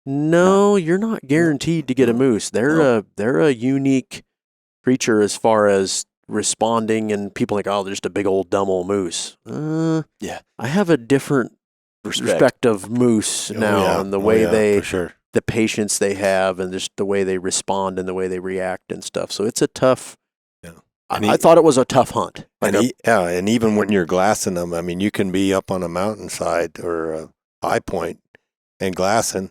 No, you're not guaranteed to get a moose. They're a unique creature as far as responding, and people think, they're just a big old dumb old moose. Yeah, I have a different respect of moose now, and the way the patience they have, and just the way they respond and the way they react and stuff. So it's a tough. Yeah. I thought it was a tough hunt. And even when you're glassing them, I mean, you can be up on a mountainside or a high point and glassing,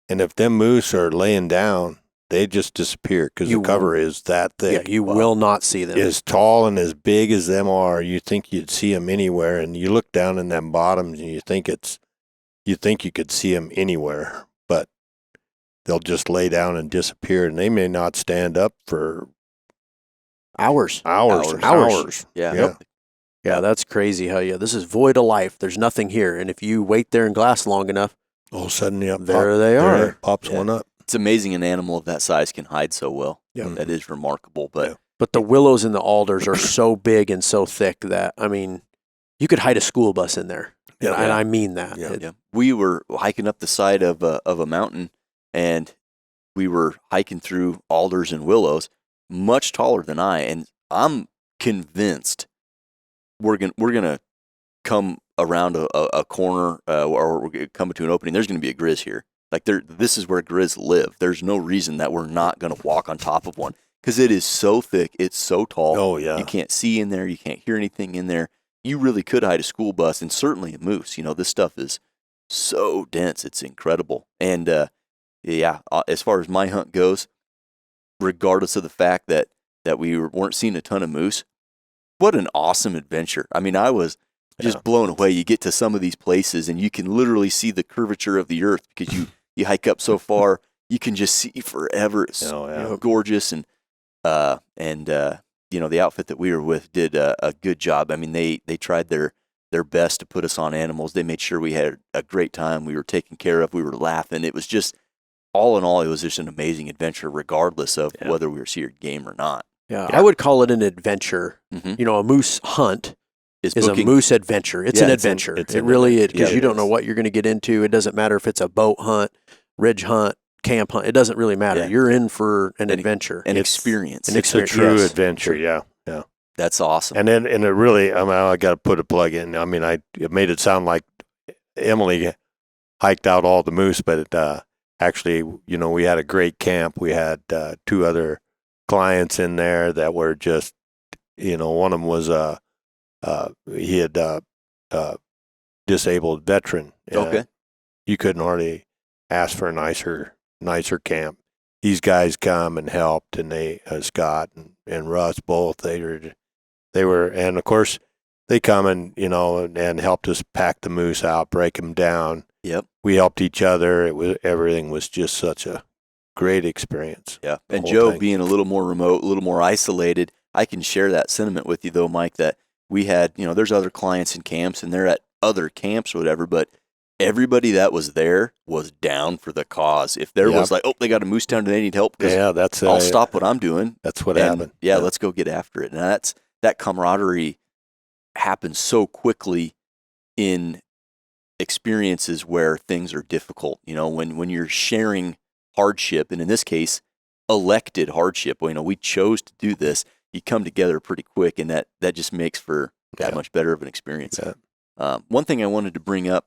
and if them moose are laying down, they just disappear because the cover is that thick. Yeah, you will not see them. As tall and as big as them are, you think you'd see them anywhere, and you look down in them bottoms and you think you could see them anywhere, but they'll just lay down and disappear, and they may not stand up for hours. Yeah. Yeah, that's crazy how this is void of life. There's nothing here. And if you wait there and glass long enough, all of a sudden, they are. Pops one up. It's amazing an animal of that size can hide so well. Yeah. That is remarkable. But the willows and the alders are so big and so thick that, I mean, you could hide a school bus in there. And I mean that. Yeah. We were hiking up the side of a mountain, and we were hiking through alders and willows, much taller than I. And I'm convinced we're gonna come around a corner or we're gonna come to an opening. There's gonna be a grizz here. Like this is where grizz live. There's no reason that we're not gonna walk on top of one, because it is so thick, it's so tall. Oh yeah, you can't see in there, you can't hear anything in there. You really could hide a school bus, and certainly a moose. This stuff is so dense, it's incredible. And as far as my hunt goes, regardless of the fact that we weren't seeing a ton of moose, what an awesome adventure. I mean, I was just blown away. You get to some of these places, and you can literally see the curvature of the earth because you hike up so far, you can just see forever. It's gorgeous, and the outfit that we were with did a good job. I mean, they tried their best to put us on animals. They made sure we had a great time. We were taken care of. We were laughing. It was just, all in all, it was just an amazing adventure, regardless of whether we were seeing game or not. Yeah, I would call it an adventure. Mm-hmm. A moose hunt is a moose adventure. It's an adventure. It really is, because you don't know what you're going to get into. It doesn't matter if it's a boat hunt, ridge hunt, camp hunt. It doesn't really matter. You're in for an adventure. An experience. It's a true adventure, yeah. That's awesome. And it really, I got to put a plug in. I mean, it made it sound like Emily hiked out all the moose, but actually, you know, we had a great camp. We had 2 other clients in there that were just, you know, one of them was he had disabled veteran. Okay. You couldn't hardly ask for a nicer camp. These guys come and helped, and they Scott and Russ both. They were, and of course they come and, you know, and helped us pack the moose out, break them down. Yep. We helped each other. Everything was just such a great experience. Yeah. The And whole Joe thing. being a little more remote, a little more isolated, I can share that sentiment with you though, Mike, that we had, you know, there's other clients in camps and they're at other camps or whatever, but everybody that was there was down for the cause. If there was like, oh, they got a moose down and they need help, Yeah, that's I'll stop what I'm doing. That's what and, happened. Yeah, let's go get after it. And that camaraderie happens so quickly in experiences where things are difficult. You know, when you're sharing hardship, and in this case, elected hardship. Well, you know, we chose to do this. You come together pretty quick, and that just makes for that much better of an experience. Yeah. One thing I wanted to bring up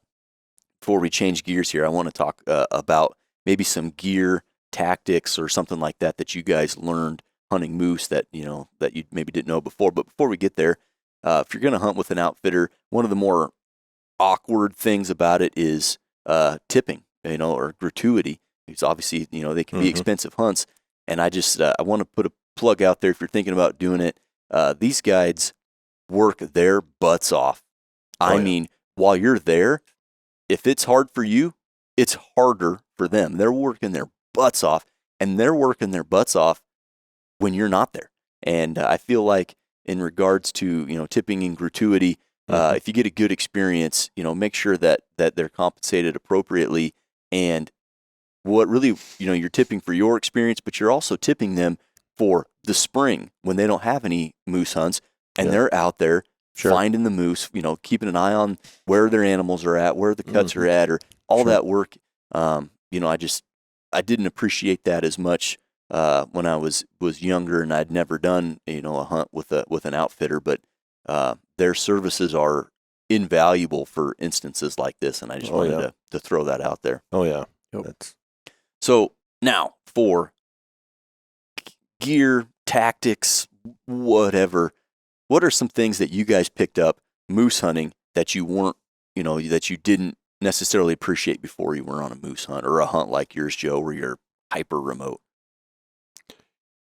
before we change gears here, I want to talk about maybe some gear tactics or something like that you guys learned hunting moose that you maybe didn't know before. But before we get there, if you're going to hunt with an outfitter, one of the more awkward things about it is tipping, you know, or gratuity. Because obviously, you know, they can be expensive hunts. And I just I want to put a plug out there if you're thinking about doing it. These guides work their butts off. I mean, while you're there, if it's hard for you, it's harder for them. They're working their butts off, and they're working their butts off when you're not there. And I feel like in regards to, you know, tipping and gratuity, if you get a good experience, you know, make sure that they're compensated appropriately. And what really, you know, you're tipping for your experience, but you're also tipping them for the spring when they don't have any moose hunts, and they're out there finding the moose, you know, keeping an eye on where their animals are at, where the cuts are at, or all that work. You know, I didn't appreciate that as much when I was younger, and I'd never done, you know, a hunt with an outfitter, but their services are invaluable for instances like this, and I just wanted to throw that out there. Oh yeah. So now for gear, tactics, whatever, what are some things that you guys picked up moose hunting that you weren't, you know, that you didn't necessarily appreciate before you were on a moose hunt, or a hunt like yours, Joe, where you're hyper remote?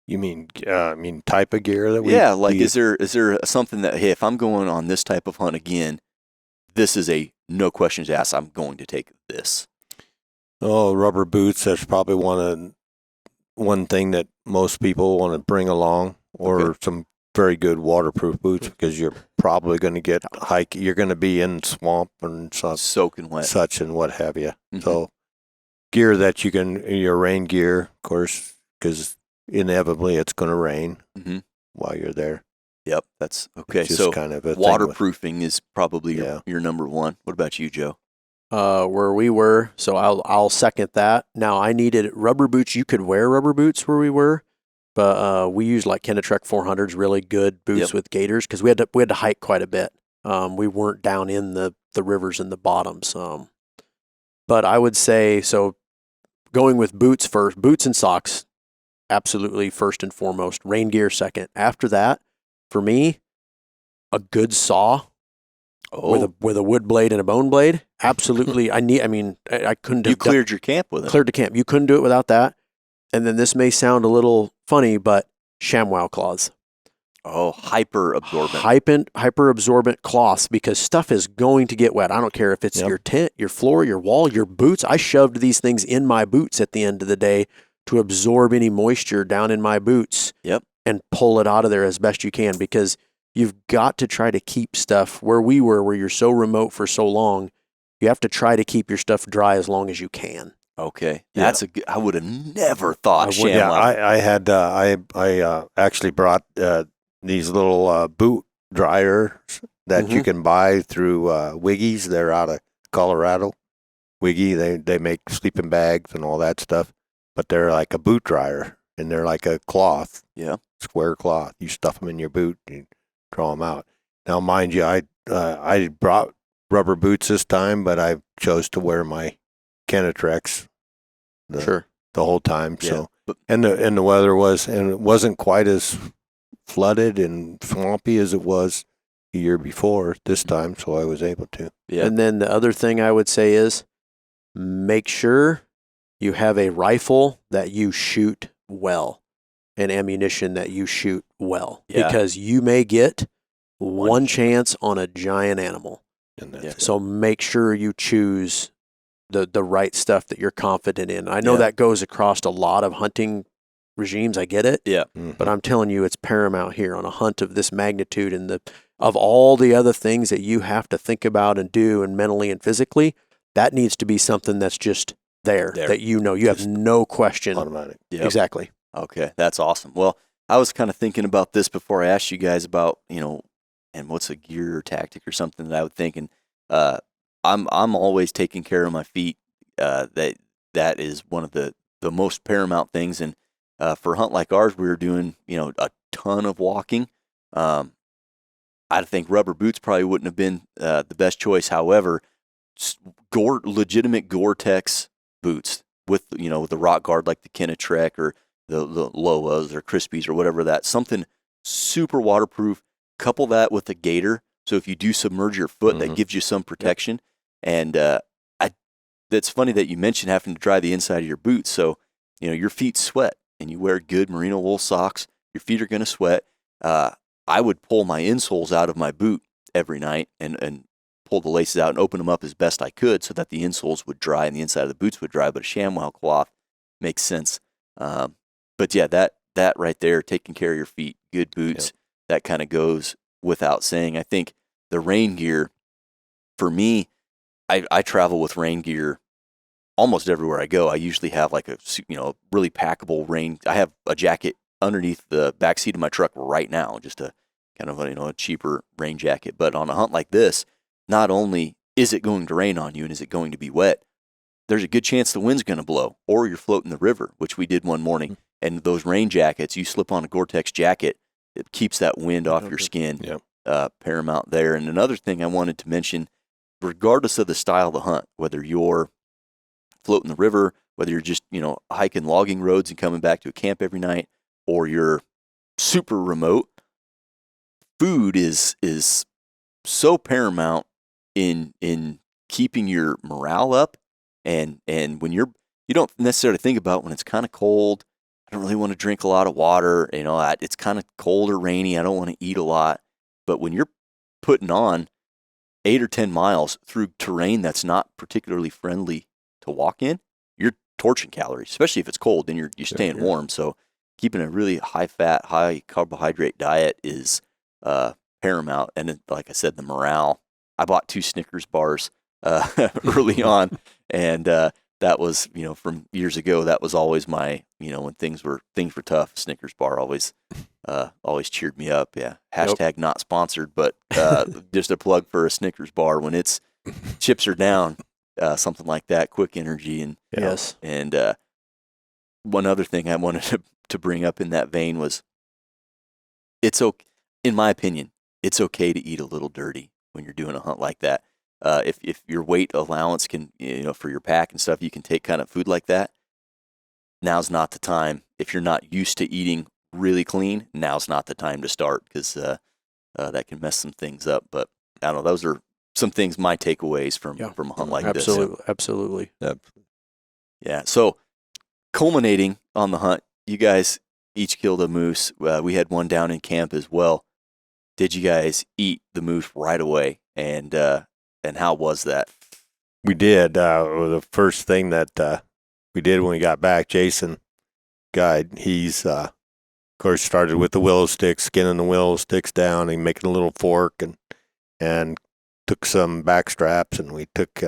You mean type of gear that we? Yeah, like is there something that, hey, if I'm going on this type of hunt again, this is a no questions asked, I'm going to take this. Oh, rubber boots. That's probably one thing that most people want to bring along, or some very good waterproof boots, because you're probably going to get you're going to be in swamp and soaking wet, such and what have you. So gear that you can, your rain gear, of course, because inevitably it's going to rain while you're there. Yep, that's okay. It's just so kind of a waterproofing is probably your number one. What about you, Joe? Where we were, so I'll second that. Now, I needed rubber boots. You could wear rubber boots where we were, but we used like Kenetrek 400s, really good boots with gaiters, because we had to hike quite a bit. We weren't down in the rivers and the bottoms. But I would say, so going with boots first, boots and socks, absolutely first and foremost. Rain gear second. After that, for me, a good saw. With a wood blade and a bone blade, absolutely. I couldn't. You cleared your camp with it. Cleared the camp. You couldn't do it without that. And then this may sound a little funny, but ShamWow claws. Oh, hyper absorbent. Hyper absorbent cloths, because stuff is going to get wet. I don't care if it's your tent, your floor, your wall, your boots. I shoved these things in my boots at the end of the day to absorb any moisture down in my boots. Yep. And pull it out of there as best you can, because you've got to try to keep stuff where we were, where you're so remote for so long. You have to try to keep your stuff dry as long as you can. Okay, that's I would have never thought. I actually brought these little boot dryers that you can buy through Wiggy's. They're out of Colorado. Wiggy, they make sleeping bags and all that stuff, but they're like a boot dryer, and they're like a cloth, square cloth. You stuff them in your boot and draw them out. Now, mind you, I brought rubber boots this time, but I chose to wear my Kenetrex Sure. the whole time. Yeah. So But and the weather it wasn't quite as flooded and swampy as it was the year before this time, so I was able to. yeah, And then the other thing I would say is make sure you have a rifle that you shoot well and ammunition that you shoot well. Yeah. Because you may get one chance on a giant animal. And Yeah. that's So make sure you choose the right stuff that you're confident in. I know Yeah. that goes across a lot of hunting regimes. I get it. yeah, But I'm telling you, it's paramount here on a hunt of this magnitude and of all the other things that you have to think about and do and mentally and physically, that needs to be something that's just there. That you have Just no question. automatic. yeah. Exactly. Okay, that's awesome. Well, I was kind of thinking about this before I asked you guys about, and what's a gear or tactic or something that I would think. And I'm always taking care of my feet. That is one of the most paramount things. And for a hunt like ours, we were doing a ton of walking. I think rubber boots probably wouldn't have been the best choice. However, legitimate Gore-Tex boots with the rock guard like the Kenetrex or the Loas or Crispies or whatever something super waterproof. Couple that with a gaiter, so if you do submerge your foot, that gives you some protection. And that's funny that you mentioned having to dry the inside of your boots. So your feet sweat, and you wear good merino wool socks. Your feet are going to sweat. I would pull my insoles out of my boot every night and pull the laces out and open them up as best I could so that the insoles would dry and the inside of the boots would dry. But a ShamWow cloth makes sense. But yeah, that right there, taking care of your feet, good boots, that kind of goes without saying. I think the rain gear, for me, I travel with rain gear almost everywhere I go. I usually have like a really packable rain. I have a jacket underneath the back seat of my truck right now, just a kind of a cheaper rain jacket. But on a hunt like this, not only is it going to rain on you and is it going to be wet, there's a good chance the wind's going to blow, or you're floating the river, which we did one morning. And those rain jackets, you slip on a Gore-Tex jacket, it keeps that wind off your skin. Paramount there. And another thing I wanted to mention, regardless of the style of the hunt, whether you're floating the river, whether you're just hiking logging roads and coming back to a camp every night, or you're super remote, food is so paramount in keeping your morale up. And when you don't necessarily think about when it's kind of cold, I don't really want to drink a lot of water, it's kind of cold or rainy, I don't want to eat a lot. But when you're putting on 8 or 10 miles through terrain that's not particularly friendly to walk in, you're torching calories, especially if it's cold and you're staying warm. So keeping a really high fat, high carbohydrate diet is paramount. And then, like I said, the morale. I bought 2 Snickers bars early on, and that was from years ago. That was always my when things were tough. Snickers bar always cheered me up. Yeah. Hashtag not sponsored, but just a plug for a Snickers bar when it's chips are down. Something like that, quick energy. And Yes. And one other thing I wanted to bring up in that vein was, it's okay, in my opinion, it's okay to eat a little dirty when you're doing a hunt like that. If your weight allowance can, for your pack and stuff, you can take kind of food like that. Now's not the time. If you're not used to eating really clean, now's not the time to start, because that can mess some things up. But I don't know. Those are some things, my takeaways from a hunt like this. Absolutely. Yeah. So culminating on the hunt, you guys each killed a moose. We had one down in camp as well. Did you guys eat the moose right away? And how was that? We did. The first thing that we did when we got back, Jason, guide, he's of course started with the willow sticks, skinning the willow sticks down and making a little fork, and took some back straps, and we took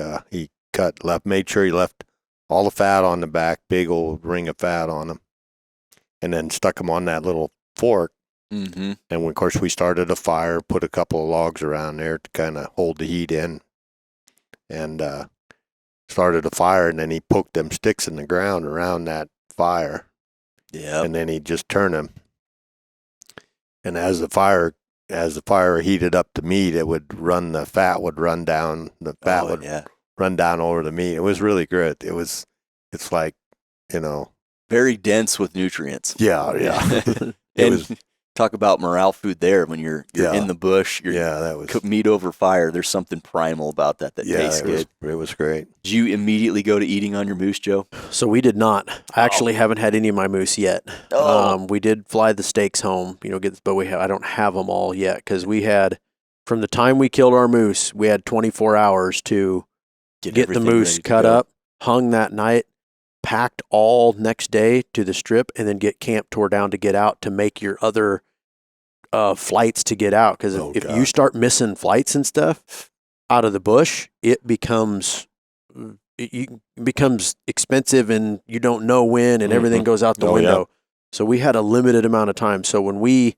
made sure he left all the fat on the back, big old ring of fat on them, and then stuck them on that little fork. Mm-hmm. And of course we started a fire, put a couple of logs around there to kind of hold the heat in, and started a fire, and then he poked them sticks in the ground around that fire. Yeah. And then he'd just turn them. And as the fire heated up the meat, the fat would run down. The fat would run down over the meat. It was really good. It's like, Very dense with nutrients. yeah. And talk about morale food there when you're in the bush. That was cook meat over fire. There's something primal about that tastes good. It was great. Did you immediately go to eating on your moose, Joe? So we did not. I actually haven't had any of my moose yet. Oh. We did fly the steaks home, but I don't have them all yet because we had, from the time we killed our moose, we had 24 hours to get the everything moose ready to cut go. up, hung that night, packed all next day to the strip, and then get camp tore down to get out to make your other flights to get out. Because if you start missing flights and stuff out of the bush, it becomes expensive, and you don't know when, and everything goes out the window. Yeah. So we had a limited amount of time. So when we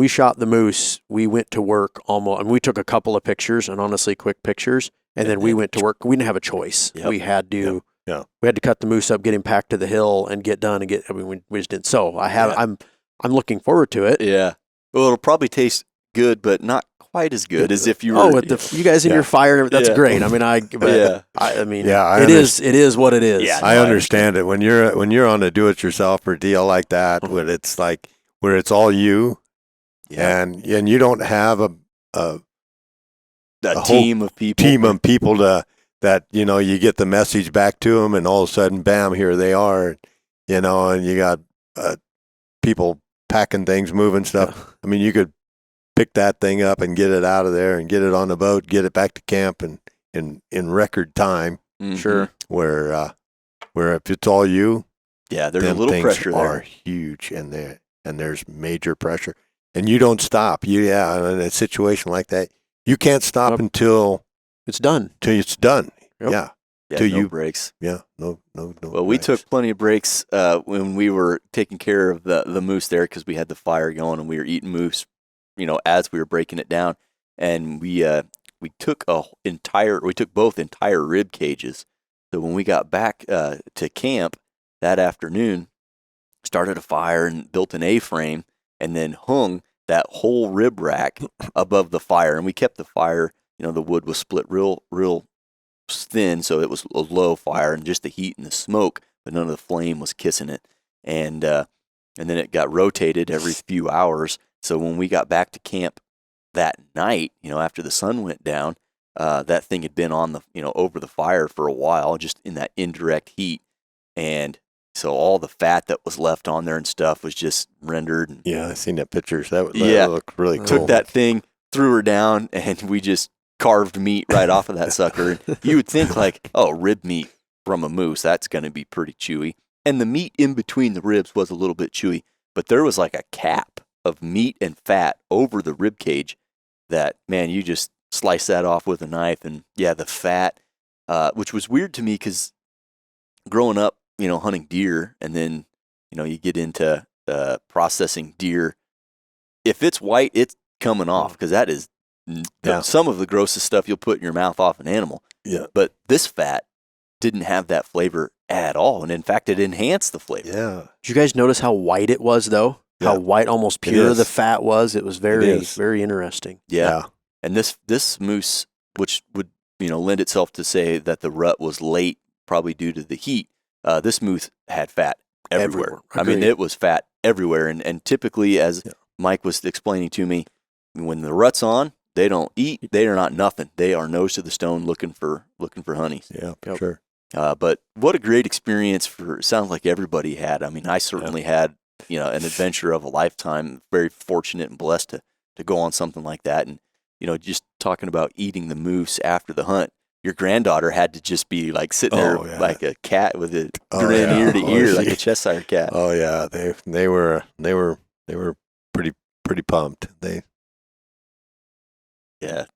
shot the moose, we went to work and we took a couple of pictures, and honestly quick pictures, and then we went to work. We didn't have a choice. Yep. We had to. Yeah. We had to cut the moose up, get him packed to the hill, and get done. We just didn't. So I'm looking forward to it. Yeah. Well, it'll probably taste good, but not quite as good as if you were. Oh, with you guys in your fire, that's great. I mean, it is what it is. Yeah, I understand it when you're on a do-it-yourself or deal like that, when it's like where it's all you, and you don't have a team of people that you get the message back to them, and all of a sudden, bam, here they are, and you got people packing things, moving stuff. I mean, you could pick that thing up and get it out of there and get it on the boat, get it back to camp, and in record time. Mm-hmm. Sure. Where if it's all you, there's a little pressure there. Are huge, and there's major pressure, and you don't stop. In a situation like that, you can't stop until it's done. Till it's done. Yep. Yeah. No breaks. Yeah. No. Well, we took plenty of breaks when we were taking care of the moose there because we had the fire going and we were eating moose, as we were breaking it down, and we took both entire rib cages. So when we got back to camp that afternoon, started a fire and built an A-frame, and then hung that whole rib rack above the fire, and we kept the fire. The wood was split real thin, so it was a low fire, and just the heat and the smoke, but none of the flame was kissing it. And then it got rotated every few hours. So when we got back to camp that night, after the sun went down, that thing had been on the over the fire for a while, just in that indirect heat, and so all the fat that was left on there and stuff was just rendered. Yeah, I seen that pictures. That looked really cool. Took that thing, threw her down, and we just carved meat right off of that sucker. And you would think rib meat from a moose, that's going to be pretty chewy. And the meat in between the ribs was a little bit chewy, but there was like a cap of meat and fat over the rib cage that, man, you just slice that off with a knife. And the fat, which was weird to me because growing up, hunting deer, and then, you get into processing deer. If it's white, it's coming off because that is some of the grossest stuff you'll put in your mouth off an animal. Yeah. But this fat didn't have that flavor at all. And in fact, it enhanced the flavor. Yeah. Did you guys notice how white it was, though? Yeah. How white, almost pure the fat was? It was very, very interesting. Yeah. And this moose, which would, lend itself to say that the rut was late, probably due to the heat, this moose had fat everywhere. I mean, it was fat everywhere. And typically, as Mike was explaining to me, when the rut's on, they don't eat. They are not nothing. They are nose to the stone looking for honeys. Yeah, sure. But what a great experience sounds like everybody had. I mean, I certainly had, an adventure of a lifetime. Very fortunate and blessed to go on something like that. And, just talking about eating the moose after the hunt, your granddaughter had to just be like sitting there like a cat with a grin ear to ear, like a Cheshire cat. Oh yeah, they were pretty pumped. They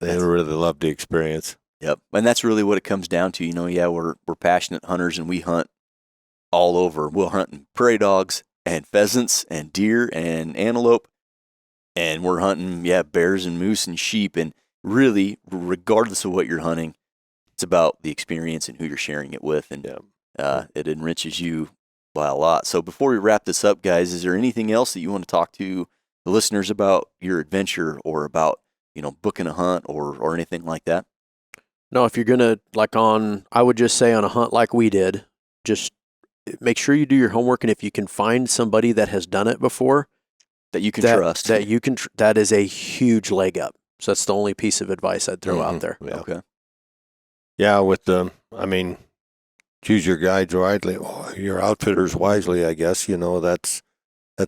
really loved the experience. Yep, and that's really what it comes down to. We're passionate hunters, and we hunt all over. We're hunting prairie dogs and pheasants and deer and antelope, and we're hunting bears and moose and sheep. And really, regardless of what you're hunting, it's about the experience and who you're sharing it with, and it enriches you by a lot. So before we wrap this up, guys, is there anything else that you want to talk to the listeners about your adventure, or about booking a hunt, or anything like that? No, if you're gonna I would just say on a hunt like we did, just make sure you do your homework, and if you can find somebody that has done it before, that you can trust. That is a huge leg up. So that's the only piece of advice I'd throw out there. Yeah. Okay. Yeah, choose your guides wisely, your outfitters wisely, I guess. That's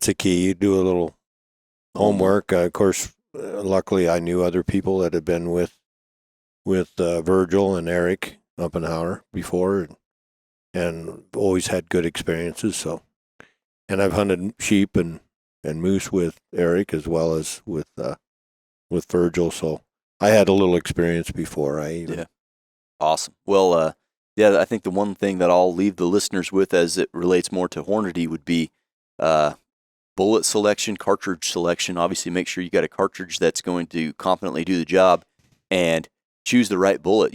a key. You do a little homework. Of course, luckily I knew other people that had been with Virgil and Eric Uppenhauer before, and always had good experiences. So, and I've hunted sheep and moose with Eric as well as with Virgil. So I had a little experience before. Awesome. Well, I think the one thing that I'll leave the listeners with as it relates more to Hornady would be bullet selection, cartridge selection. Obviously, make sure you got a cartridge that's going to competently do the job, and choose the right bullet.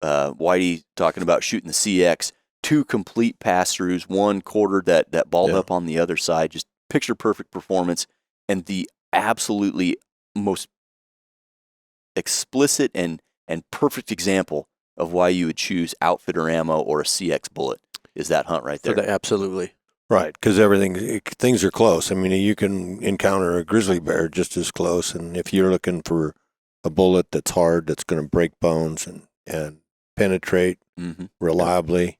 Whitey talking about shooting the CX, 2 complete pass-throughs, 1 quarter that balled up on the other side, just picture perfect performance, and the absolutely most explicit and perfect example of why you would choose outfitter ammo or a CX bullet is that hunt right there. Absolutely. Right, because things are close. I mean, you can encounter a grizzly bear just as close, and if you're looking for a bullet that's hard, that's going to break bones and penetrate reliably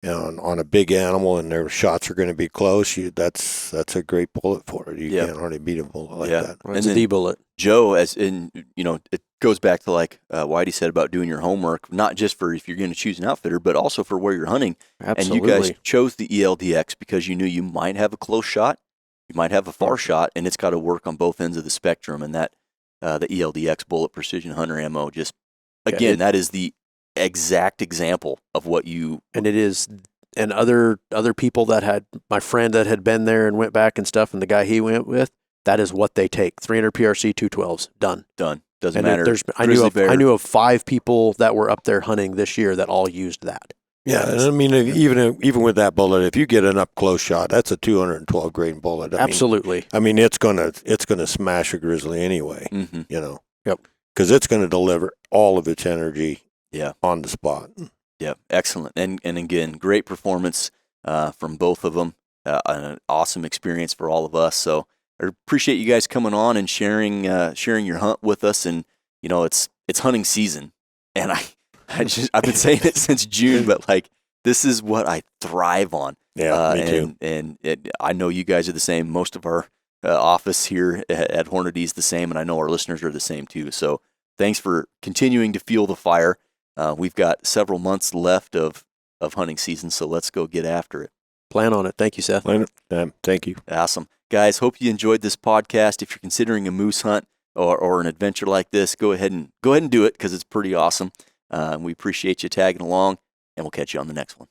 on a big animal, and their shots are going to be close, that's a great bullet for it. You can't hardly beat a bullet like that. Well, it's a D bullet. Joe, it goes back to like Whitey said about doing your homework, not just for if you're going to choose an outfitter, but also for where you're hunting. Absolutely. And you guys chose the eld-x because you knew you might have a close shot, you might have a far shot, and it's got to work on both ends of the spectrum. And that the eld-x bullet precision hunter ammo, just again, that is the exact example of what you. And it is. And other people that had, my friend that had been there and went back and stuff, and the guy he went with, that is what they take. 300 PRC 212s, done. Doesn't matter. I knew of 5 people that were up there hunting this year that all used that. Yeah, and I mean, even with that bullet, if you get an up close shot, that's a 212 grain bullet. Absolutely. It's gonna smash a grizzly anyway. Yep. Because it's gonna deliver all of its energy. On the spot. Yeah, excellent. And again, great performance from both of them. An awesome experience for all of us. So I appreciate you guys coming on and sharing your hunt with us. And it's hunting season, and I've been saying it since June, but like this is what I thrive on. Yeah, me too. And I know you guys are the same. Most of our office here at Hornady is the same, and I know our listeners are the same too. So thanks for continuing to fuel the fire. We've got several months left of hunting season, so let's go get after it. Plan on it. Thank you, Seth. Thank you. Awesome. Guys, hope you enjoyed this podcast. If you're considering a moose hunt or an adventure like this, go ahead and do it because it's pretty awesome. We appreciate you tagging along, and we'll catch you on the next one.